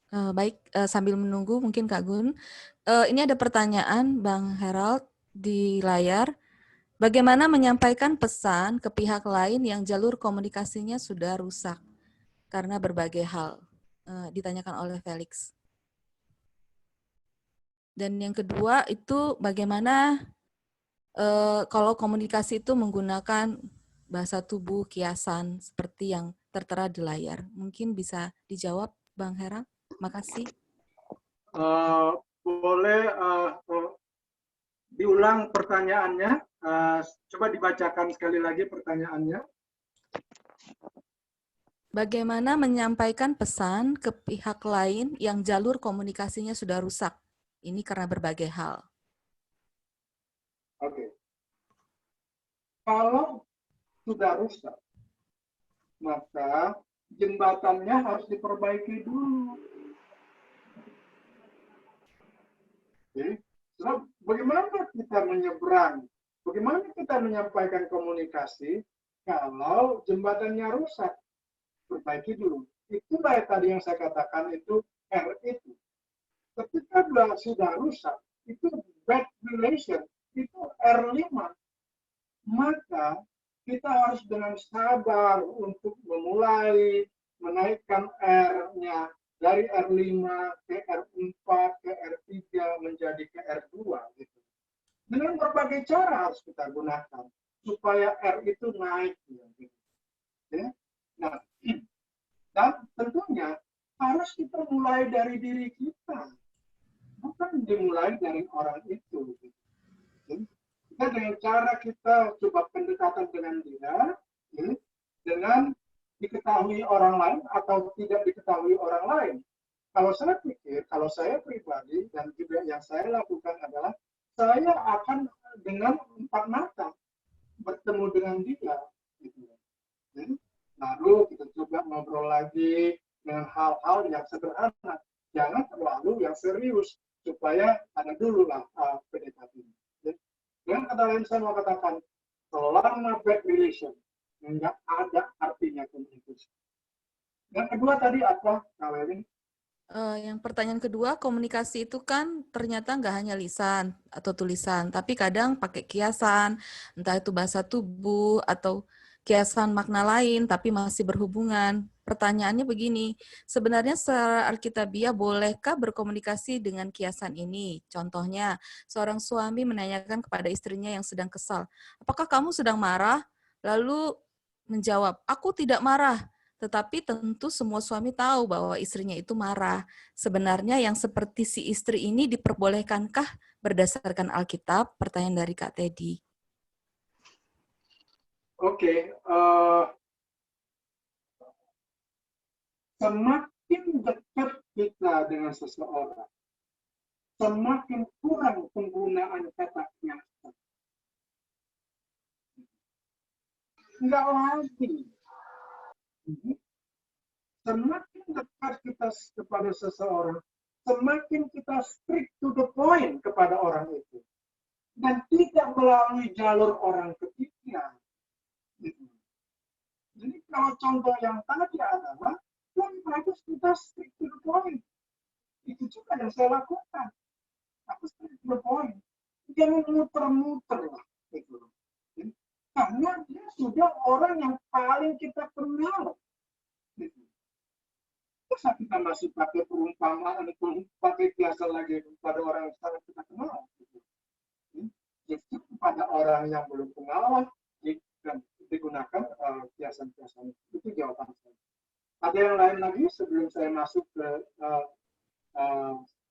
Baik, sambil menunggu mungkin Kak Gun. Ini ada pertanyaan Bang Herald di layar. Bagaimana menyampaikan pesan ke pihak lain yang jalur komunikasinya sudah rusak karena berbagai hal? Ditanyakan oleh Felix. Dan yang kedua itu bagaimana kalau komunikasi itu menggunakan bahasa tubuh, kiasan seperti yang tertera di layar. Mungkin bisa dijawab Bang Herald. Makasih. Boleh diulang pertanyaannya? Coba dibacakan sekali lagi pertanyaannya. Bagaimana menyampaikan pesan ke pihak lain yang jalur komunikasinya sudah rusak? Ini karena berbagai hal. Oke. Kalau sudah rusak, maka jembatannya harus diperbaiki dulu. Oke. So, bagaimana kita menyeberang? Bagaimana kita menyampaikan komunikasi kalau jembatannya rusak? Perbaiki dulu. Itulah tadi yang saya katakan itu R itu. Ketika sudah rusak, itu bad relation, itu R5. Maka kita harus dengan sabar untuk memulai menaikkan R-nya dari R5 ke R4 ke R3 menjadi ke R2 gitu. Dengan berbagai cara harus kita gunakan supaya R itu naik gitu. Ya. Nah, dan tentunya harus kita mulai dari diri kita, bukan dimulai dari orang itu. Gitu. Kita dengan cara kita coba pendekatan dengan dia, gitu, dengan diketahui orang lain atau tidak diketahui orang lain. Kalau saya pikir, kalau saya pribadi dan juga yang saya lakukan adalah saya akan dengan empat mata bertemu dengan dia. Gitu. Lalu kita coba ngobrol lagi dengan hal-hal yang sederhana, jangan terlalu yang serius supaya ada dulu lah pendekatan. Dengan kata lain saya mau katakan, selama bad relation nggak ada artinya komunikasi. Yang kedua tadi apa, Kak Welin? Yang pertanyaan kedua, komunikasi itu kan ternyata nggak hanya lisan atau tulisan, tapi kadang pakai kiasan, entah itu bahasa tubuh atau kiasan makna lain, tapi masih berhubungan. Pertanyaannya begini, sebenarnya secara alkitabiah bolehkah berkomunikasi dengan kiasan ini? Contohnya, seorang suami menanyakan kepada istrinya yang sedang kesal, apakah kamu sedang marah? Lalu menjawab, aku tidak marah. Tetapi tentu semua suami tahu bahwa istrinya itu marah. Sebenarnya yang seperti si istri ini diperbolehkankah berdasarkan Alkitab? Pertanyaan dari Kak Teddy. Oke, semakin dekat kita dengan seseorang, semakin kurang penggunaan kata kiasan. Enggak lagi. Semakin dekat kita kepada seseorang, semakin kita strict to the point kepada orang itu. Dan tidak melalui jalur orang ketiga. Jadi kalau contoh yang tadi adalah, lebih bagus kita strict to the point. Itu juga yang saya lakukan. Aku strict to the point. Jangan muter-muter lah. Gitu. Karena dia sudah orang yang paling kita kenal. Masa kita masih pakai perumpamaan, pakai biasa lagi pada orang yang sangat kita kenal. Justru pada orang yang belum kenal, digunakan kiasan-kiasan. Itu jawaban saya. Ada yang lain lagi sebelum saya masuk ke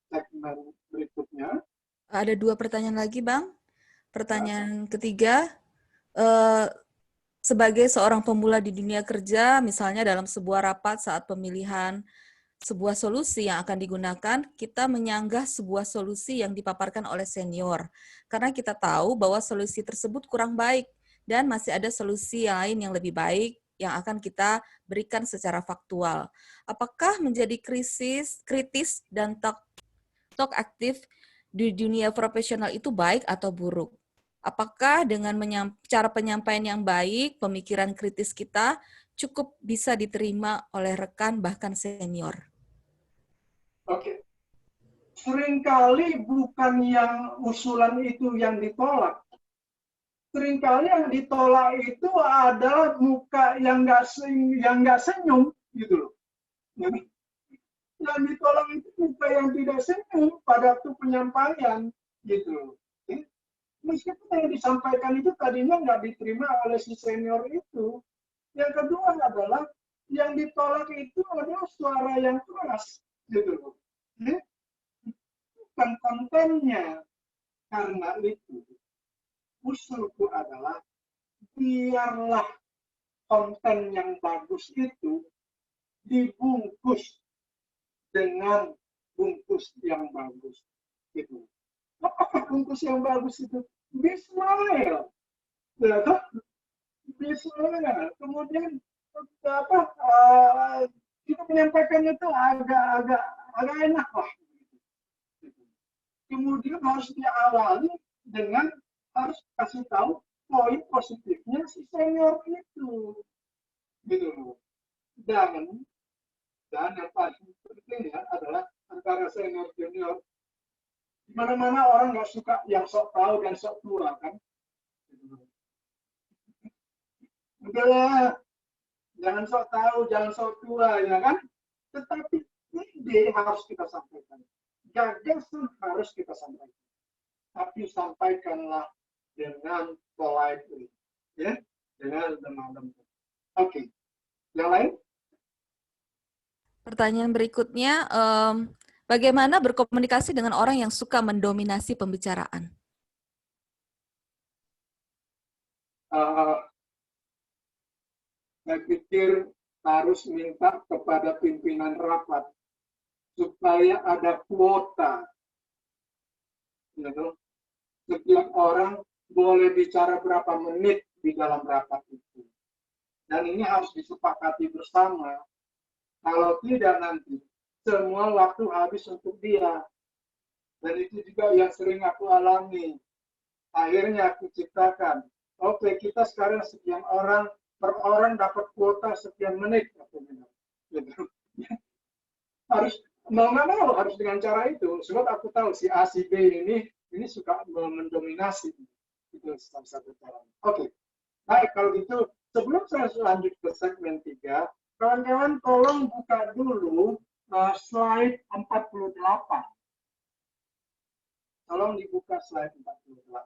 segmen berikutnya? Ada 2 pertanyaan lagi, Bang. Pertanyaan ketiga, sebagai seorang pemula di dunia kerja, misalnya dalam sebuah rapat saat pemilihan sebuah solusi yang akan digunakan, kita menyanggah sebuah solusi yang dipaparkan oleh senior. Karena kita tahu bahwa solusi tersebut kurang baik dan masih ada solusi yang lain yang lebih baik yang akan kita berikan secara faktual. Apakah menjadi kritis dan talk aktif di dunia profesional itu baik atau buruk? Apakah dengan cara penyampaian yang baik, pemikiran kritis kita cukup bisa diterima oleh rekan bahkan senior? Oke. Seringkali bukan yang usulan itu yang ditolak. Seringkali yang ditolak itu adalah muka yang nggak senyum, gitu loh. Yang ditolak itu muka yang tidak senyum pada waktu penyampaian, gitu loh. Meskipun yang disampaikan itu tadinya nggak diterima oleh si senior itu. Yang kedua adalah yang ditolak itu adalah suara yang keras, gitu loh. Bukan kontennya. Karena itu, usulku adalah biarlah konten yang bagus itu dibungkus dengan bungkus yang bagus. Gitu. Apakah bungkus yang bagus itu? Bismillah. Ya, kan? Bismillah. Kemudian apa? Kita menyampaikan itu agak enak lah. Kemudian harus diawali dengan harus kasih tahu poin positifnya si senior itu, gitu. Dan yang paling penting ya adalah antara senior junior. Di mana-mana orang nggak suka yang sok tahu dan sok tua kan. Udah, jangan sok tahu, jangan sok tua ya kan. Tetapi ide harus kita sampaikan. Gagasan harus kita sampaikan. Tapi sampaikanlah dengan politely, ya, dengan lemah lembut. Oke, yang lain? Pertanyaan berikutnya, bagaimana berkomunikasi dengan orang yang suka mendominasi pembicaraan? Saya pikir harus minta kepada pimpinan rapat supaya ada kuota. Gitu. Setiap orang boleh bicara berapa menit di dalam rapat itu. Dan ini harus disepakati bersama. Kalau tidak nanti, semua waktu habis untuk dia. Dan itu juga yang sering aku alami. Akhirnya aku ciptakan, oke, kita sekarang sekian orang, per orang dapat kuota sekian menit. Gitu. Harus mau nggak mau harus dengan cara itu. Sebab aku tahu si A, si B ini suka mendominasi. Itu salah satu cara. Oke, baik kalau gitu. Sebelum saya lanjut ke segmen 3, kawan-kawan tolong buka dulu slide 48. Tolong dibuka slide 48.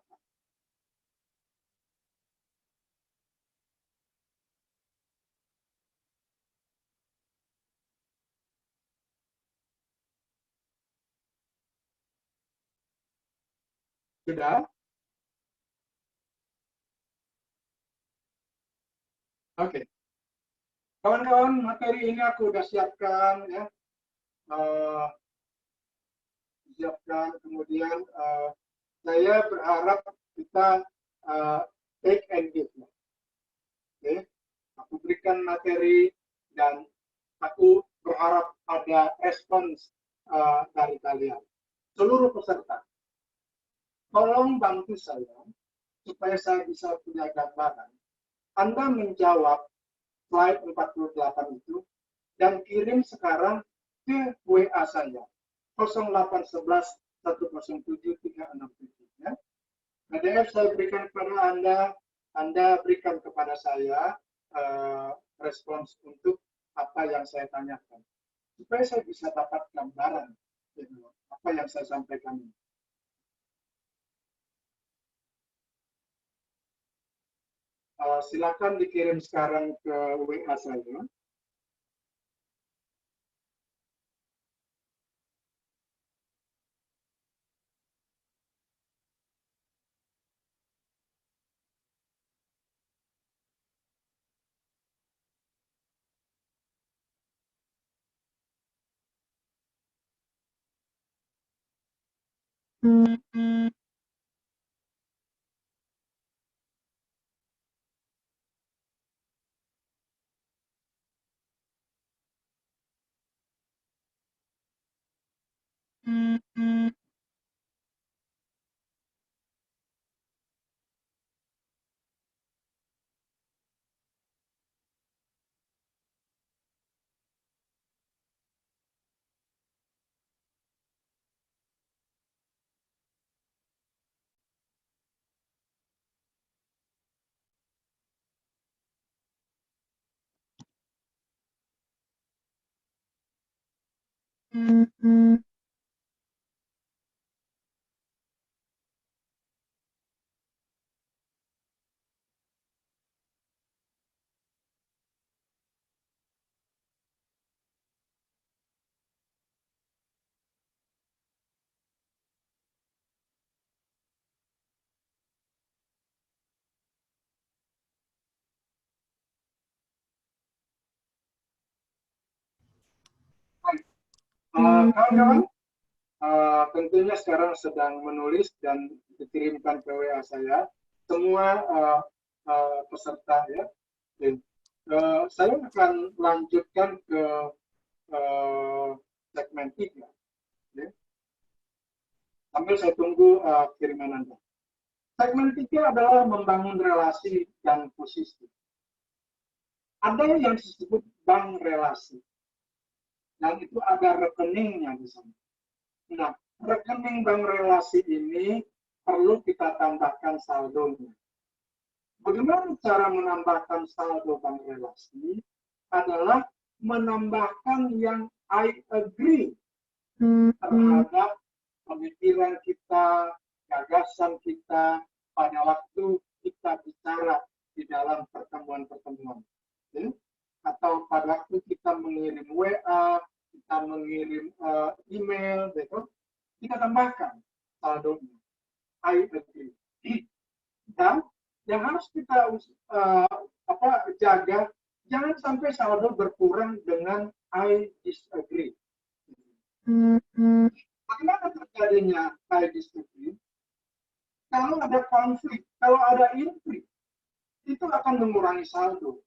Sudah? Oke. Kawan-kawan, materi ini aku udah siapkan ya. Siapkan, kemudian saya berharap kita take and give. Oke. Aku berikan materi dan aku berharap ada respons dari kalian. Seluruh peserta, tolong bantu saya supaya saya bisa punya gambaran. Anda menjawab slide 48 itu dan kirim sekarang ke WA saya 0811 107 367 ya. PDF saya berikan kepada Anda berikan kepada saya respons untuk apa yang saya tanyakan supaya saya bisa dapat gambaran apa yang saya sampaikan ini. Silakan dikirim sekarang ke WA saya. Baik. Kawan-kawan, tentunya sekarang sedang menulis dan dikirimkan ke WA saya semua peserta ya. Dan, saya akan lanjutkan ke segmen 3 ya. Sambil saya tunggu kiriman Anda. Segmen 3 adalah membangun relasi dan posisi. Ada yang disebut bank relasi. Dan itu ada rekeningnya di sana. Nah, rekening bank relasi ini perlu kita tambahkan saldonya. Bagaimana cara menambahkan saldo bank relasi? Adalah menambahkan yang I agree terhadap pemikiran kita, gagasan kita pada waktu kita bicara di dalam pertemuan-pertemuan. Ya? Atau pada waktu kita mengirim WA, kita mengirim email, gitu, kita tambahkan saldonya. I agree. Dan yang harus kita jaga, jangan sampai saldo berkurang dengan I disagree. Bagaimana terjadinya I disagree? Kalau ada konflik, kalau ada intrik, itu akan mengurangi saldo.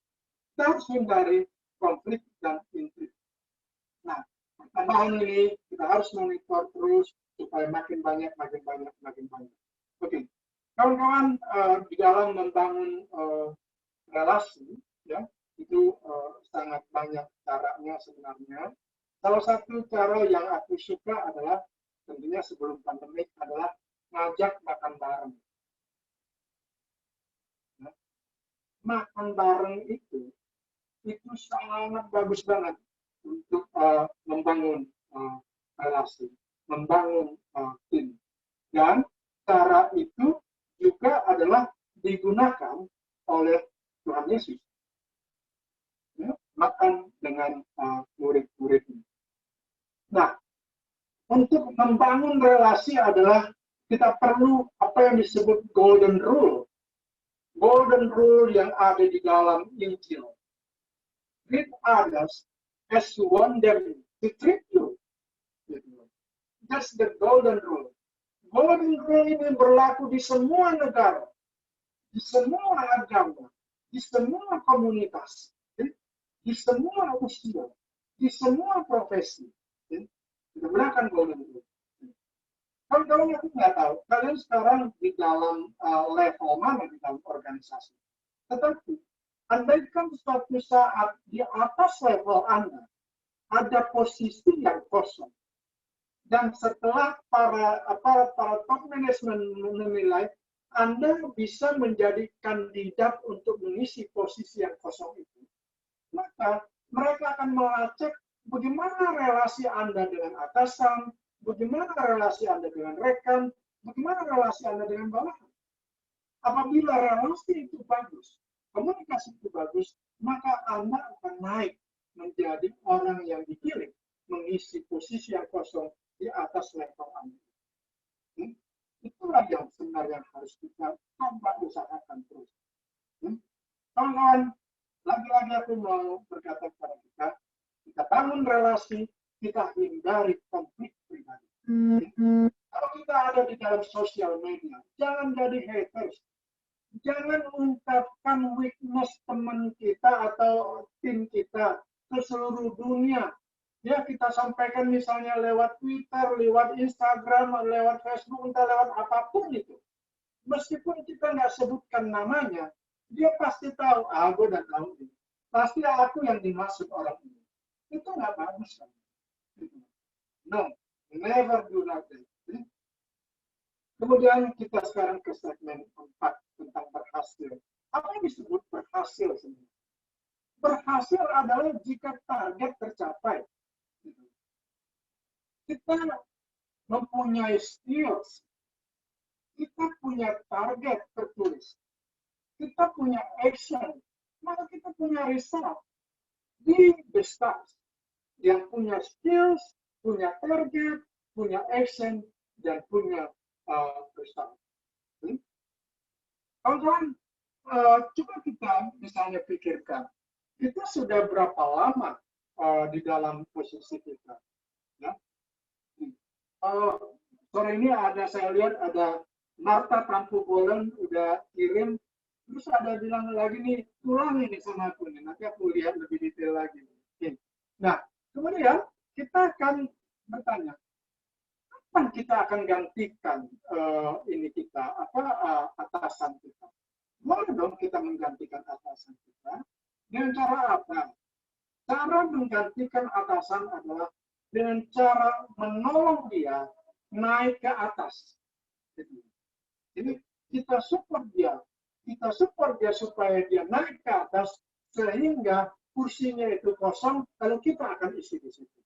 Kita harus hindari konflik dan intrik. Nah, pertambahan ini kita harus monitor terus supaya makin banyak. Oke, kawan-kawan, di dalam membangun relasi, ya, itu sangat banyak caranya sebenarnya. Salah satu cara yang aku suka adalah tentunya sebelum pandemik adalah ngajak makan bareng. Nah, makan bareng itu sangat bagus banget untuk membangun relasi, membangun tim. Dan cara itu juga adalah digunakan oleh Tuhan Yesus. Ya, makan dengan murid-muridnya. Nah, untuk membangun relasi adalah kita perlu apa yang disebut golden rule. Golden rule yang ada di dalam Injil. Treat others as you want them to treat you. That's the golden rule. Golden rule ini berlaku di semua negara, di semua agama, di semua komunitas, di semua usia, di semua profesi. Kita gunakan golden rule. Kalau aku nggak tahu, kalian sekarang di dalam level mana di dalam organisasi. Tetapi, andaikan suatu saat di atas level Anda ada posisi yang kosong, dan setelah para top manajemen menilai Anda bisa menjadi kandidat untuk mengisi posisi yang kosong itu, maka mereka akan melacak bagaimana relasi Anda dengan atasan, bagaimana relasi Anda dengan rekan, bagaimana relasi Anda dengan bawahan. Apabila relasi itu bagus, komunikasi itu bagus, maka Anda akan naik menjadi orang yang dipilih mengisi posisi yang kosong di atas level Anda. Itulah yang sebenarnya harus kita coba usahakan terus. Kawan-kawan, lagi-lagi aku mau berkata kepada kita bangun relasi, kita hindari konflik pribadi. Kalau kita ada di dalam sosial media, jangan jadi haters. Jangan ungkapkan weakness teman kita atau tim kita ke seluruh dunia. Ya, kita sampaikan misalnya lewat Twitter, lewat Instagram, lewat Facebook, entah lewat apapun itu. Meskipun kita nggak sebutkan namanya, dia pasti tahu, gue udah tahu ini. Pasti aku yang dimaksud orang ini. Itu nggak bagus kan? No, never do that. Kemudian kita sekarang ke segmen 4 tentang berhasil. Apa yang disebut berhasil sebenarnya? Berhasil adalah jika target tercapai. kita mempunyai skills, kita punya target tertulis, kita punya action, maka kita punya result. Di the stars yang punya skills, punya target, punya action, dan punya result. Kawan-kawan, coba kita misalnya pikirkan, kita sudah berapa lama di dalam posisi kita? Ya? Sore ini saya lihat ada Marta Tampu Bolen udah kirim, terus ada bilang lagi nih, tulang ini sama aku nih, nanti aku lihat lebih detail lagi. Nah, kemudian kita akan bertanya, kapan kita akan gantikan ini kita, atasan kita? Boleh dong kita menggantikan atasan kita. Dengan cara apa? Cara menggantikan atasan adalah dengan cara menolong dia naik ke atas. Jadi kita support dia supaya dia naik ke atas sehingga kursinya itu kosong, kalau kita akan isi di situ.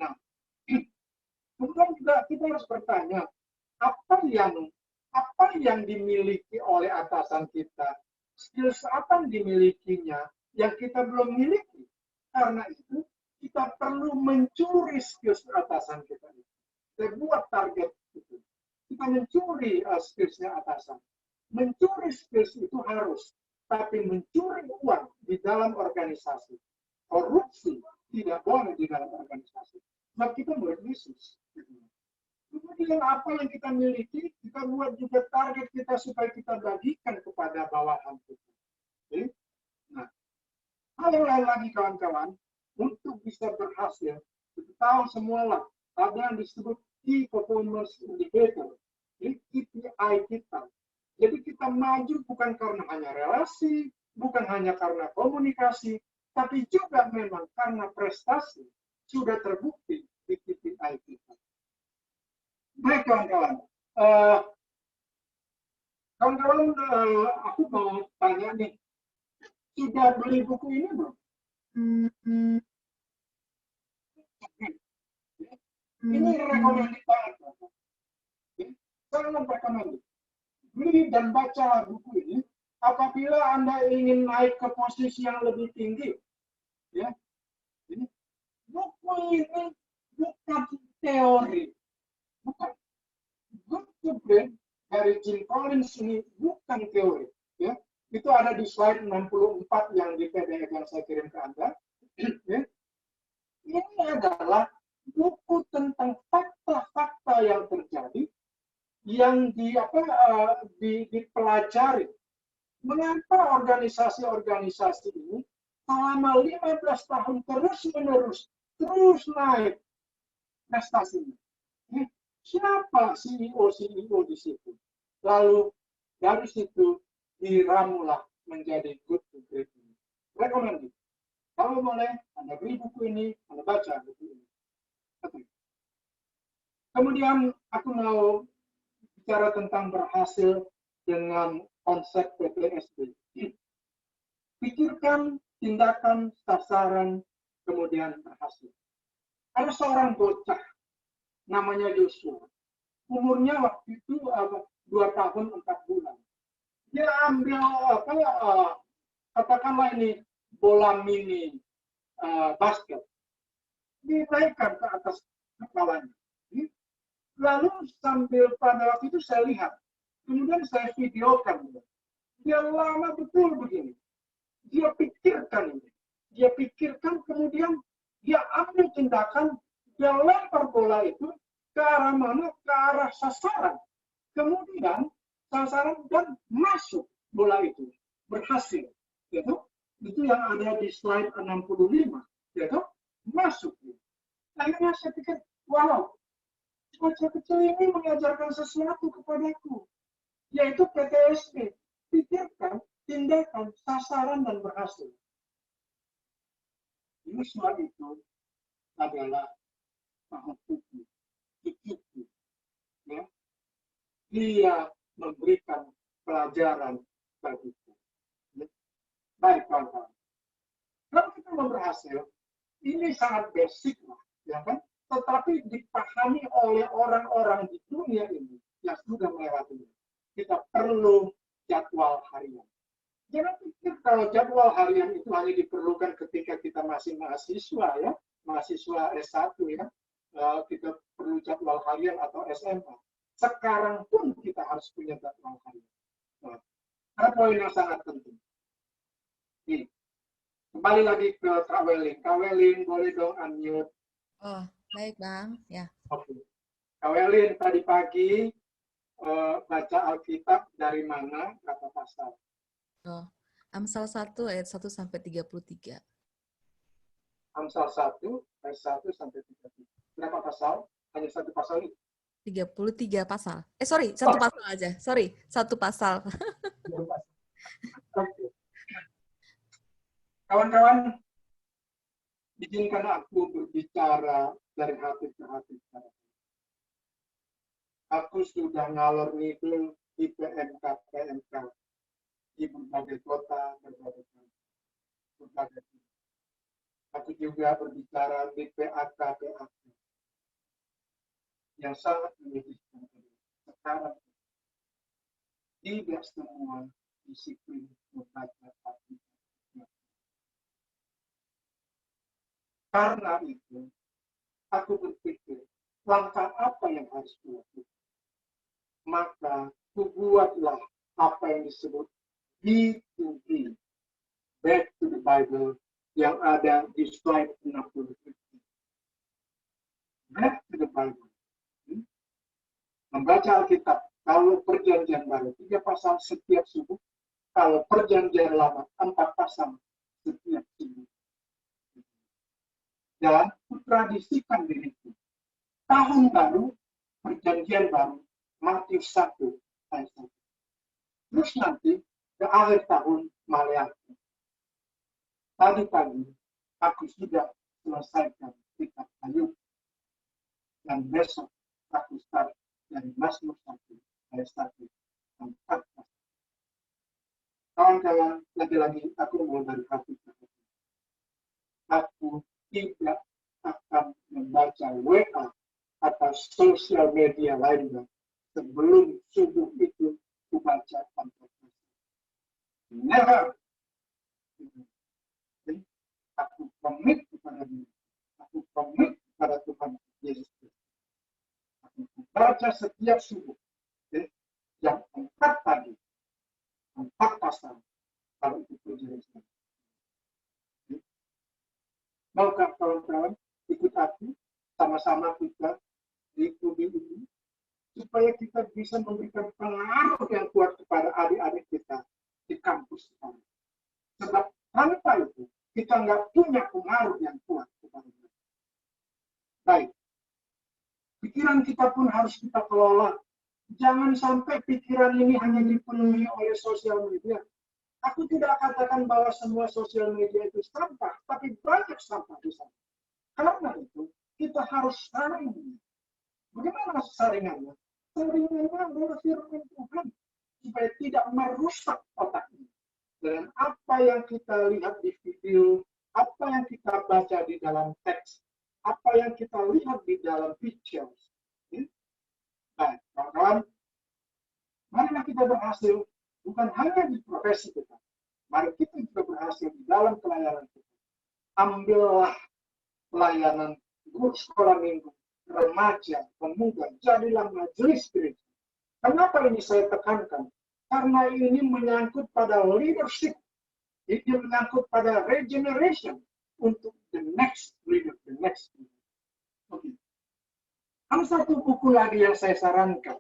Nah, kemudian juga kita harus bertanya, apa yang dimiliki oleh atasan kita, skills apa yang dimilikinya yang kita belum miliki. Karena itu kita perlu mencuri skills atasan kita. Kita buat target itu. Kita mencuri skillsnya atasan. Mencuri skills itu harus, tapi mencuri uang di dalam organisasi, korupsi tidak boleh di dalam organisasi. Maka kita berbisnis. Kemudian apa yang kita miliki, kita buat juga target kita supaya kita bagikan kepada bawahan kita. Oke? Nah, hal yang lain lagi kawan-kawan, untuk bisa berhasil, kita tahu semualah ada yang disebut Key Performance Indicator, KPI kita. Jadi kita maju bukan karena hanya relasi, bukan hanya karena komunikasi, tapi juga memang karena prestasi sudah terbukti di KPI kita. Baik kawan-kawan, aku mau tanya nih, sudah beli buku ini belum? Ini rekomendasi banget. Saya rekomendasi. Beli dan baca buku ini apabila Anda ingin naik ke posisi yang lebih tinggi. Ya. Jadi, buku ini bukan teori. Bukan. Good to Great dari Jim Collins ini bukan teori. Ya. Itu ada di slide 64 yang di PDF yang saya kirim ke Anda. Ya. Ini adalah buku tentang fakta-fakta yang terjadi yang dipelajari. Mengapa organisasi-organisasi ini selama 15 tahun terus-menerus terus naik prestasinya? Siapa CEO di situ? Lalu dari situ diramulah menjadi Good to Great. Rekomendasi. Kalau boleh, Anda beli buku ini, Anda baca buku ini. Oke. Kemudian aku mau bicara tentang berhasil dengan konsep PTSD. Pikirkan, tindakan, sasaran, kemudian berhasil. Ada seorang bocah namanya Joshua. Umurnya waktu itu 2 tahun 4 bulan. Dia ambil katakanlah ini bola mini basket. Dinaikkan ke atas kepalanya. Lalu sambil pada waktu itu saya lihat. Kemudian saya videokan. Dia lama betul begini. Dia pikirkan ini. Dia pikirkan kemudian dia ambil tindakan. Dia lempar bola itu ke arah mana? Ke arah sasaran. Kemudian sasaran dan masuk bola itu. Berhasil. Gitu? Itu yang ada di slide 65. Gitu? Masuk. Akhirnya saya pikir, wow, bocah kecil ini mengajarkan sesuatu kepadaku. Yaitu PTSD. Pikirkan, tindakan, sasaran, dan berhasil. Joshua itu adalah pahuku, cucuku. Ya. Dia memberikan pelajaran bagiku. Ya. Baik, kawan-kawan. Kalau kita mau berhasil, ini sangat basic lah, ya kan? tetapi dipahami oleh orang-orang di dunia ini yang sudah melewati. Kita perlu jadwal harian. Jangan pikir kalau jadwal harian itu hanya diperlukan ketika kita masih mahasiswa ya, mahasiswa S1 ya. Kita perlu jadwal harian atau SMA. Sekarang pun kita harus punya jadwal harian. Nah, ada poin yang sangat penting. Ini. Kembali lagi ke Kak Welin. Kak Welin, boleh dong unmute. Oh, baik Bang. Ya. Oke. Kak Welin, tadi pagi baca Alkitab dari mana, berapa pasal? Oh, Amsal 1 ayat 1 sampai 33. Amsal 1, ayat 1 sampai 33. Berapa pasal? Hanya satu pasal itu. 33 pasal. Sorry, satu pasal aja. Sorry, satu pasal. Oke. Kawan-kawan, izinkan aku berbicara dari hati ke hati. Aku sudah ngalor ngidul di PMK di berbagai kota, berbagai. Aku juga berbicara di PAK yang sangat menyedihkan. Sekarang tidak semua disiplin membaca Alkitab. Karena itu, aku berpikir, langkah apa yang harus dilakukan? Maka, kubuatlah apa yang disebut B2B, Back to the Bible, yang ada di slide 60. Back to the Bible. Membaca Alkitab, kalau perjanjian baru 3 pasal setiap subuh, kalau perjanjian lama 4 pasal setiap subuh. Dan tradisikan diriku. Tahun baru, perjanjian baru, Matius 1 ayat 1. Terus nanti ke akhir tahun Maleakhi. Tadi pagi aku sudah selesaikan kitab Ayub. Dan besok aku start dari Mazmur 1 ayat 1 sampai 4. Kawan-kawan, lagi-lagi aku mau dari hati ke hati. Aku tidak akan membaca WA atau sosial media lainnya sebelum subuh itu kubaca Alkitab. Never. Aku komit kepada diri. Aku komit kepada Tuhan Yesus Kristus. Aku baca setiap subuh. Yang 4 tadi. 4 pasal. Kalau itu perjanjian. Maukah kawan-kawan ikut aku sama-sama kita diikuti ini supaya kita bisa memberikan pengaruh yang kuat kepada adik-adik kita di kampus sekarang. Sebab tanpa itu kita nggak punya pengaruh yang kuat kepada mereka. Baik, pikiran kita pun harus kita kelola. Jangan sampai pikiran ini hanya dipenuhi oleh sosial media. Aku tidak katakan bahwa semua sosial media itu sampah, tapi banyak sampah di sana. Karena itu, kita harus saring. Bagaimana saringannya? Saringannya adalah firman Tuhan, supaya tidak merusak otak ini. Dan apa yang kita lihat di video, apa yang kita baca di dalam teks, apa yang kita lihat di dalam pictures. Baik, kawan-kawan, marilah kita berhasil bukan hanya di profesi kita. Mari kita juga berhasil di dalam pelayanan kita. Ambillah pelayanan guru sekolah minggu, remaja, pemuda, jadilah majelis gereja. Kenapa ini saya tekankan? Karena ini menyangkut pada leadership. Ini menyangkut pada regeneration untuk the next leader, the next leader. Oke. Ada satu buku lagi yang saya sarankan.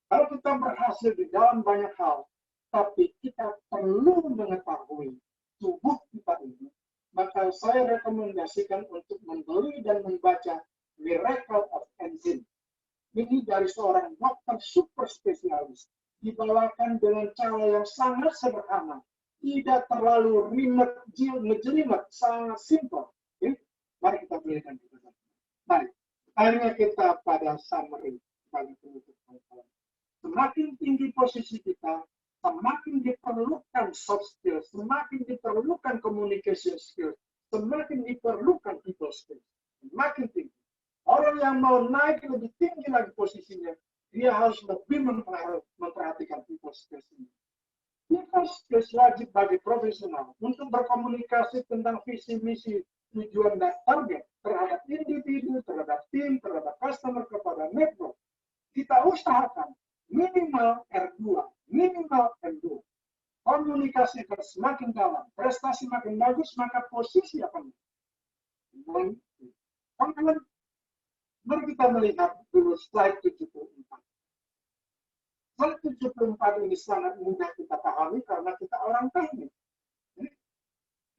Kalau kita berhasil di dalam banyak hal, tapi kita perlu mengetahui tubuh kita ini, maka saya rekomendasikan untuk membeli dan membaca Miracle of Enzyme. Ini dari seorang dokter super spesialis, dibawakan dengan cara yang sangat sederhana, tidak terlalu ngejelimet, sangat simple. Okay? Mari kita belikan kita. Baik, akhirnya kita pada summary bagi penutup. Semakin tinggi posisi kita, semakin diperlukan soft skills, semakin diperlukan communication skills, semakin diperlukan people skills, semakin tinggi. Orang yang mau naik lebih tinggi lagi posisinya, dia harus lebih memperhatikan people skills ini. People skills wajib bagi profesional untuk berkomunikasi tentang visi misi, tujuan dan target terhadap individu, terhadap tim, terhadap customer, kepada network. Kita usahakan minimal R2, minimal M2. Komunikasi akan semakin dalam, prestasi makin bagus, maka posisi akan meningkat. Mari kita melihat dulu slide 74. Slide 74 ini sangat mudah kita pahami karena kita orang teknik.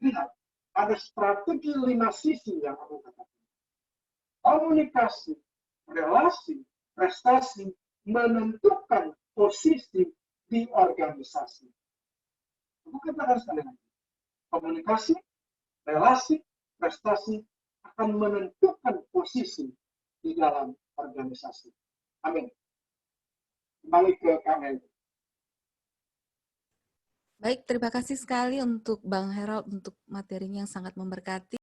Lihat, ada strategi 5 sisi yang aku katakan. Komunikasi, relasi, prestasi, menentukan posisi di organisasi. Aku katakan sekali lagi. Komunikasi, relasi, prestasi akan menentukan posisi di dalam organisasi. Amin. Kembali ke Kang Henry. Baik, terima kasih sekali untuk Bang Harold untuk materinya yang sangat memberkati.